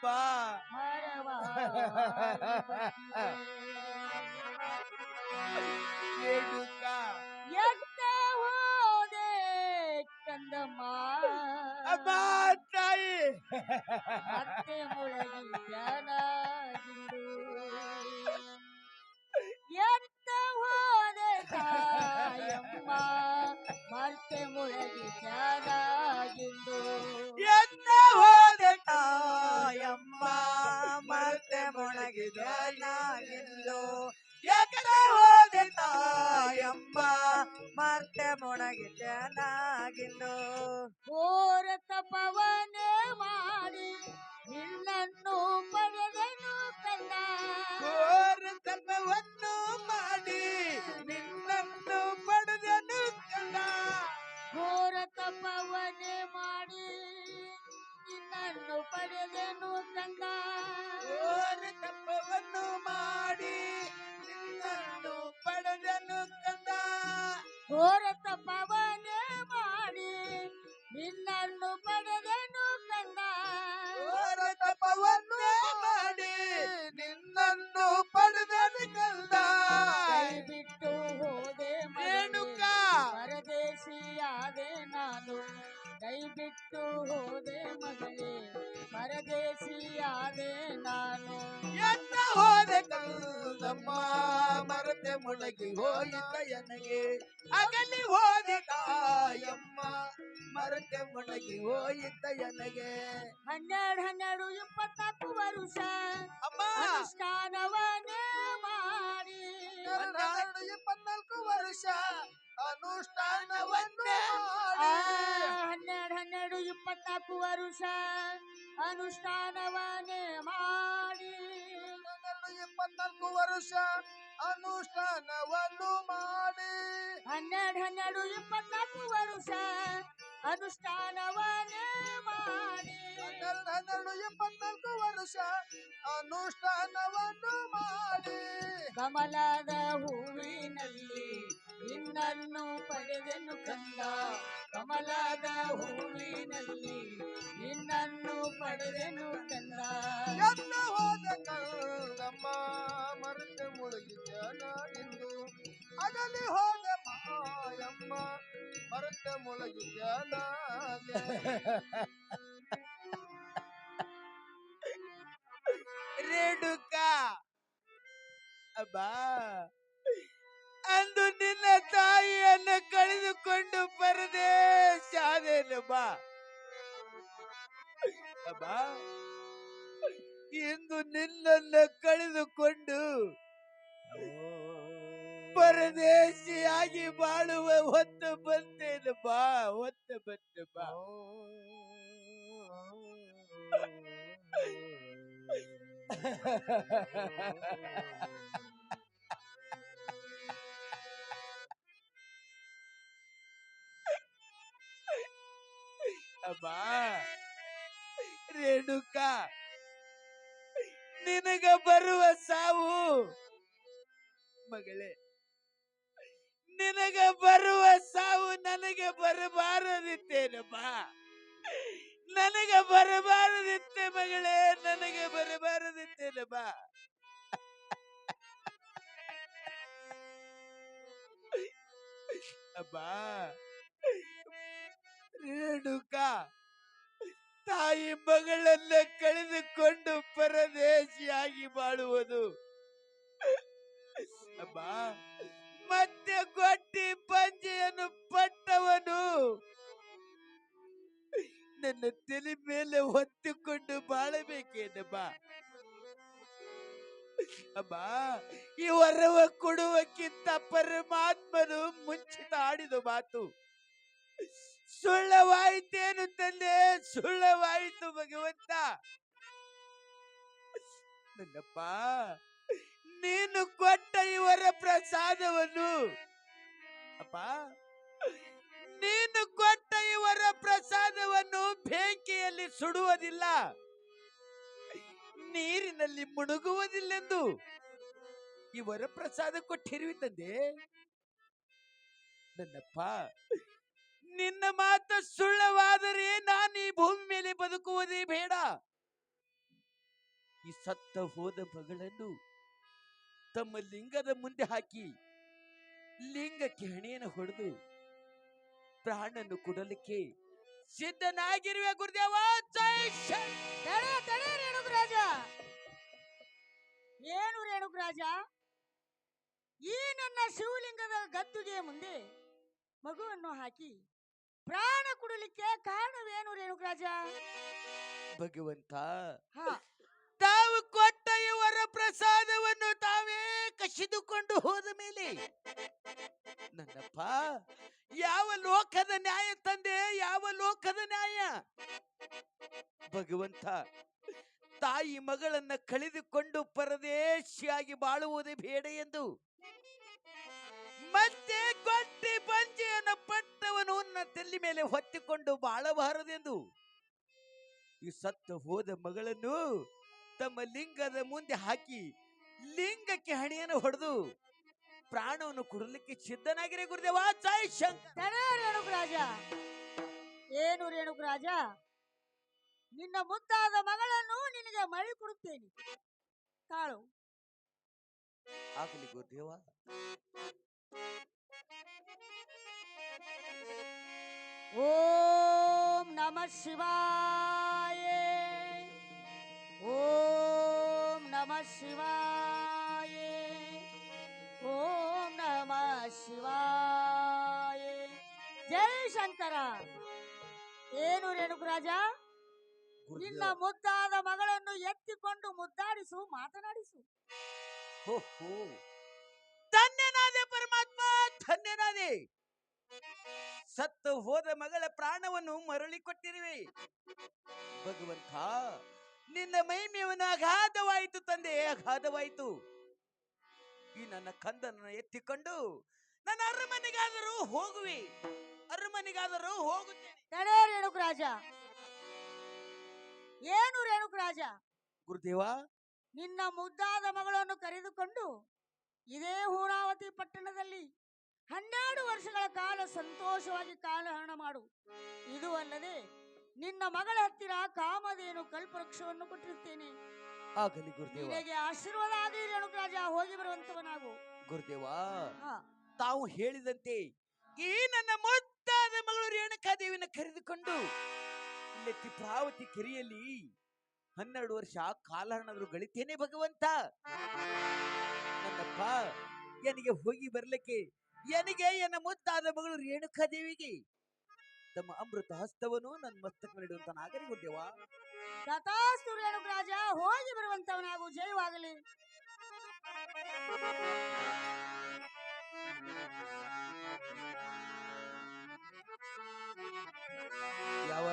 ಅಬ್ಬಾ ಮರವಾಗಿ ಬಂದಿದೆ. ರೇಣುಕ ಎತ್ತ ಹೋದೆ ಕಂದಮ್ಮ ಅಬ್ಬಾ ತಾಯಿ ಮತ್ತೆ ಮುಳಗಿ ಧ್ಯಾನಾಗಿಂದು. ಎತ್ತ ಹೋದೆ ತಾಯಮ್ಮ ಮತ್ತೆ ಮುಳಗಿ ಧ್ಯಾನಾಗಿಂದು. ಎತ್ತ ಹೋದೆ ತಾಯಮ್ಮ ಮತ್ತೆ ಮೊಣಗಿದ ನಾಗಿಂದು. ಎತ್ತ ಹೋದೆ ತಾಯಮ್ಮ ಮತ್ತೆ ಮೊಣಗಿದ ನಾಗಿಂದು. ಘೋರ ತಪವನೆ ಮಾಡಿ ನಿನ್ನನ್ನು ಪಡೆದನು ಕಂದ. ಘೋರ ತಪವನ್ನು ಮಾಡಿ ನಿನ್ನನ್ನು ಪಡೆದನು ಕಂದ. ಘೋರ ತಪವನೆ ಮಾಡಿ ನಿನ್ನನ್ನು ಪಡೆದನು ಕಂದ. ಘೋರ ತಪವನ್ನು ಮಾಡಿ ನಿನ್ನನ್ನು ಪಡೆದನು ಕಂದ. ಘೋರ ತಪವನೆ ಮಾಡಿ ನಿನ್ನನ್ನು ಪಡೆದನು ಕಂದ. ಘೋರ ತಪವನ್ನು ಮಾಡಿ ನಿನ್ನನ್ನು ಪಡೆದನು ಕಂದ. ಕೈ ಬಿಟ್ಟು ಹೋದೆ ರೇಣುಕ ಪರದೇಶಿಯಾದೆ ನಾನು. ಕೈ ಬಿಟ್ಟು ಹೋದೆ ಮಗಳೇ ಪರದೇಶಿಯಾದೆ ನಾನು. ಎತ್ತ ಹೋದೆ ಕಂದಮ್ಮ ಮರತೆ ಮುಳಗಿ ಹೋಯಿತ ಎನಗೆ. ಅಗಲಿ ಹೋದೆ ತಾಯಮ್ಮ ಮರತೆ ಮುಳಗಿ ಹೋಯಿತ ಎನಗೆ. 12 24 ವರುಷ ಅಮ್ಮ ಅನುಷ್ಠಾನವನ್ನೇ ಮಾಡಿ 24 ವರ್ಷ ಅನುಷ್ಠಾನವನ್ನೇ ಮಾಡಿ. 12 24 ವರುಷ ಅನುಷ್ಠಾನವನ್ನೇ ಮಾಡಿ 24 ವರ್ಷ ಅನುಷ್ಠಾನವನ್ನು ಮಾಡಿ 12 24 ವರುಷ ಅನುಷ್ಠಾನವನ್ನೇ ಮಾಡಿ 24 ವರ್ಷ ಅನುಷ್ಠಾನವನ್ನು ಮಾಡಿ ಕಮಲದ ಹೂವಿನಲ್ಲಿ ನಿನ್ನನ್ನು ಪಡೆದೆನು ಕಂದ. ಕಮಲದ ಹೂವಿನಲ್ಲಿ ನಿನ್ನನ್ನು ಪಡೆದೆನು ಕಂದ. ಎತ್ತ ಹೋದ ಕಂದಮ್ಮ ಮರತೆ ಮುಳುಗಿದ ಇಂದು. ಅಗಲಿ ಹೋದ ಮಾಯಮ್ಮ ಮರತೆ ಮುಳುಗಿದ ರೇಣುಕ ಅಬ್ಬಾ ಅಂದು ನಿನ್ನ ತಾಯಿಯನ್ನು ಕಳೆದುಕೊಂಡು ಪರದೇಶ ಆದೇನಬ್ಬಾ. ಅಬ್ಬಾ ಇಂದು ನಿನ್ನನ್ನು ಕಳೆದುಕೊಂಡು ಪರದೇಶಿಯಾಗಿ ಬಾಳುವ ಹೊತ್ತು ಬಂತೇನು ಬಾ. ಹೊತ್ತು ಬಂತು ಬಾ. ಅಬ್ಬಾ ರೇಣುಕ ನಿನಗ ಬರುವ ಸಾವು ಮಗಳೇ, ನಿನಗ ಬರುವ ಸಾವು ನನಗೆ ಬರಬಾರದಿತ್ತೇನಮ್ಮ. ನನಗೆ ಬರಬಾರದಿತ್ತೆ ಮಗಳೇ, ನನಗೆ ಬರಬಾರದಿತ್ತೇನಮ್ಮ. ಅಬ್ಬಾ ರೇಣುಕ ತಾಯಿ ಮಗಳನ್ನ ಕಳೆದುಕೊಂಡು ಪರದೇಶಿಯಾಗಿ ಬಾಳುವುದು ಅಬ್ಬಾ. ಮತ್ತೆ ಗೊಟ್ಟಿ ಪಂಜೆಯನ್ನು ಪಟ್ಟವನು ನನ್ನ ತಲೆ ಮೇಲೆ ಹೊತ್ತುಕೊಂಡು ಬಾಳಬೇಕೇನಮ್ಮ. ಅಮ್ಮ ಈ ವರವ ಕೊಡುವಕ್ಕಿಂತ ಪರಮಾತ್ಮನು ಮುಂಚಿತ ಆಡಿದ ಮಾತು ಸುಳ್ಳವಾಯಿತೇನು ತಂದೆ, ಸುಳ್ಳವಾಯಿತು ಭಗವಂತ. ನನ್ನಪ್ಪ ನೀನು ಕೊಟ್ಟ ಇವರ ಪ್ರಸಾದವನ್ನು ಅಪ್ಪ, ನೀನು ಕೊಟ್ಟ ಇವರ ಪ್ರಸಾದವನ್ನು ಬೆಂಕಿಯಲ್ಲಿ ಸುಡುವುದಿಲ್ಲ, ನೀರಿನಲ್ಲಿ ಮುಳುಗುವುದಿಲ್ಲೆಂದು ಇವರ ಪ್ರಸಾದ ಕೊಟ್ಟಿರುವಿ ತಂದೆ. ನನ್ನಪ್ಪ ನಿನ್ನ ಮಾತು ಸುಳ್ಳವಾದರೆ ನಾನು ಈ ಭೂಮಿ ಮೇಲೆ ಬದುಕುವುದೇ ಬೇಡ. ಈ ಸತ್ತ ಹೋದ ಮಗಳನ್ನು ತಮ್ಮ ಲಿಂಗದ ಮುಂದೆ ಹಾಕಿ ಲಿಂಗಕ್ಕೆ ಹಣೆಯನ್ನು ಹೊಡೆದು ಪ್ರಾಣನ್ನು ಕೊಡಲಿಕ್ಕೆ ಸಿದ್ಧನಾಗಿರುವೆ ಗುರುದೇವ. ಜೈ ಶಂಕರ. ತಡೆ ತಡೆ ರೇಣುಕರಾಜ. ಏನು ರೇಣುಕರಾಜ, ಈ ನನ್ನ ಶಿವಲಿಂಗದ ಗದ್ದುಗೆ ಮುಂದೆ ಮಗುವನ್ನು ಹಾಕಿ ಪ್ರಾಣ ಕೊಡಲಿಕ್ಕೆ ಕಾರಣವೇನು ರೇಣುಕರಾಜ? ಭಗವಂತ, ಹಾ, ತಾವು ಕೊಟ್ಟ ಇವರ ಪ್ರಸಾದವನ್ನು ತಾವೇ ಕಸಿದುಕೊಂಡು ಹೋದ ಮೇಲೆ ನನ್ನಪ್ಪ ಯಾವ ಲೋಕದ ನ್ಯಾಯ ತಂದೆ, ಯಾವ ಲೋಕದ ನ್ಯಾಯ? ಭಗವಂತ, ತಾಯಿ ಮಗಳನ್ನ ಕಳೆದುಕೊಂಡು ಪರದೇಶಿಯಾಗಿ ಬಾಳುವುದೇ ಬೇಡ ಎಂದು ಮತ್ತೆ ಕೊಟ್ಟಿ ಪಂಚೆಯನ್ನು ಪಟ್ಟವನು ನನ್ನ ತಲೆ ಮೇಲೆ ಹೊತ್ತಿಕೊಂಡು ಬಾಳಬಾರದೆಂದು ಈ ಸತ್ತು ಹೋದ ಮಗಳನ್ನು ತಮ್ಮ ಲಿಂಗದ ಮುಂದೆ ಹಾಕಿ ಲಿಂಗಕ್ಕೆ ಹಣೆಯನ್ನು ಹೊಡೆದು ಪ್ರಾಣವನ್ನು ಕೊಡಲಿಕ್ಕೆ ಸಿದ್ಧನಾಗಿರೇ ಗುರುದೇವ. ಜೈ ಶಂಕರ. ತಡೆ ರೇಣುಕರಾಜ. ಏನು ರೇಣುಕರಾಜ, ನಿನ್ನ ಮುದ್ದಾದ ಮಗಳನ್ನು ನಿನಗೆ ಮಳಿ ಕೊಡುತ್ತೇನೆ, ತಾಳು. ಆಗಲಿ ಗುರುದೇವ. ಓಂ ನಮಃ ಶಿವಾಯ. ಓಂ ನಮಃ ಶಿವಾಯ. ಓಂ ನಮಃ ಶಿವಾಯ. ಜೈ ಶಂಕರ. ಏನು ರೇಣುಕರಾಜ, ನಿನ್ನ ಮುದ್ದಾದ ಮಗಳನ್ನು ಎತ್ತಿಕೊಂಡು ಮುದ್ದಾಡಿಸು, ಮಾತನಾಡಿಸು. ಧನ್ಯನಾದೆ ಪರಮಾತ್ಮ, ಧನ್ಯನಾದೆ. ಸತ್ತು ಹೋದ ಮಗಳ ಪ್ರಾಣವನ್ನು ಮರಳಿ ಕೊಟ್ಟಿರುವೆ ಭಗವಂತ. ನಿನ್ನ ಮಹಿಮೆಯನ್ನು ಅಗಾಧವಾಯಿತು ತಂದೆ, ಅಗಾಧವಾಯಿತು. ಈ ನನ್ನ ಕಂದನನ್ನು ಎತ್ತಿಕೊಂಡು ನನ್ನ ಅರಮನೆಗಾದರೂ ಹೋಗುವೆ, ಅರಮನೆಗಾದರೂ ಹೋಗುತ್ತೇನೆ. ತಡೆ ರೇಣುಕರಾಜ. ಏನು ರೇಣುಕರಾಜ, ಗುರುದೇವ, ನಿನ್ನ ಮುದ್ದಾದ ಮಗಳನ್ನು ಕರೆದುಕೊಂಡು ಇದೇ ಹೂರಾವತಿ ಪಟ್ಟಣದಲ್ಲಿ 12 ವರ್ಷಗಳ ಕಾಲ ಸಂತೋಷವಾಗಿ ಕಾಲಹರಣ ಮಾಡು. ಇದು ಅಲ್ಲದೆ ನಿನ್ನ ಮಗಳ ಹತ್ತಿರ ಕಾಮಧೇನು ಕಲ್ಪವೃಕ್ಷವನ್ನು ಕೊಟ್ಟಿರುತ್ತೇನೆ. ಆಗಲಿ ಗುರುದೇವ. ನಿನಗೆ ಆಶೀರ್ವಾದ ಆಗಲಿ ರೇಣುಕರಾಜ, ಹೋಗಿ ಬರುವಂತವನಾಗು. ಗುರುದೇವ, ಹಾ, ತಾವು ಹೇಳಿದಂತೆ ಈ ನನ್ನ ಮುದ್ದಾದ ಮಗಳು ರೇಣುಕಾದೇವಿನ ಕರೆದುಕೊಂಡು ಇಲ್ಲೇ ತ್ರಿಪ್ರಾವತಿ ಕೆರೆಯಲ್ಲಿ 12 ವರ್ಷ ಕಾಲಹರಣರು ಗಳಿತೇನೆ ಭಗವಂತ. ನನ್ನಪ್ಪ ನನಗೆ ಹೋಗಿ ಬರ್ಲಿಕ್ಕೆ, ನನಗೆ ನನ್ನ ಮುದ್ದಾದ ಮಗಳು ರೇಣುಕಾದೇವಿಗೆ ತಮ್ಮ ಅಮೃತ ಹಸ್ತವನ್ನು ನನ್ನ ಮಸ್ತಕ ನೀಡುವಂತ ನಾಗರಿ ಗುರುದೇವ. ತಥಾಸ್ತು ರೇಣುಕರಾಜ, ಹೋಗಿ ಬರುವಂತವನಾಗು. ಜಯವಾಗಲಿ. ಯಾವ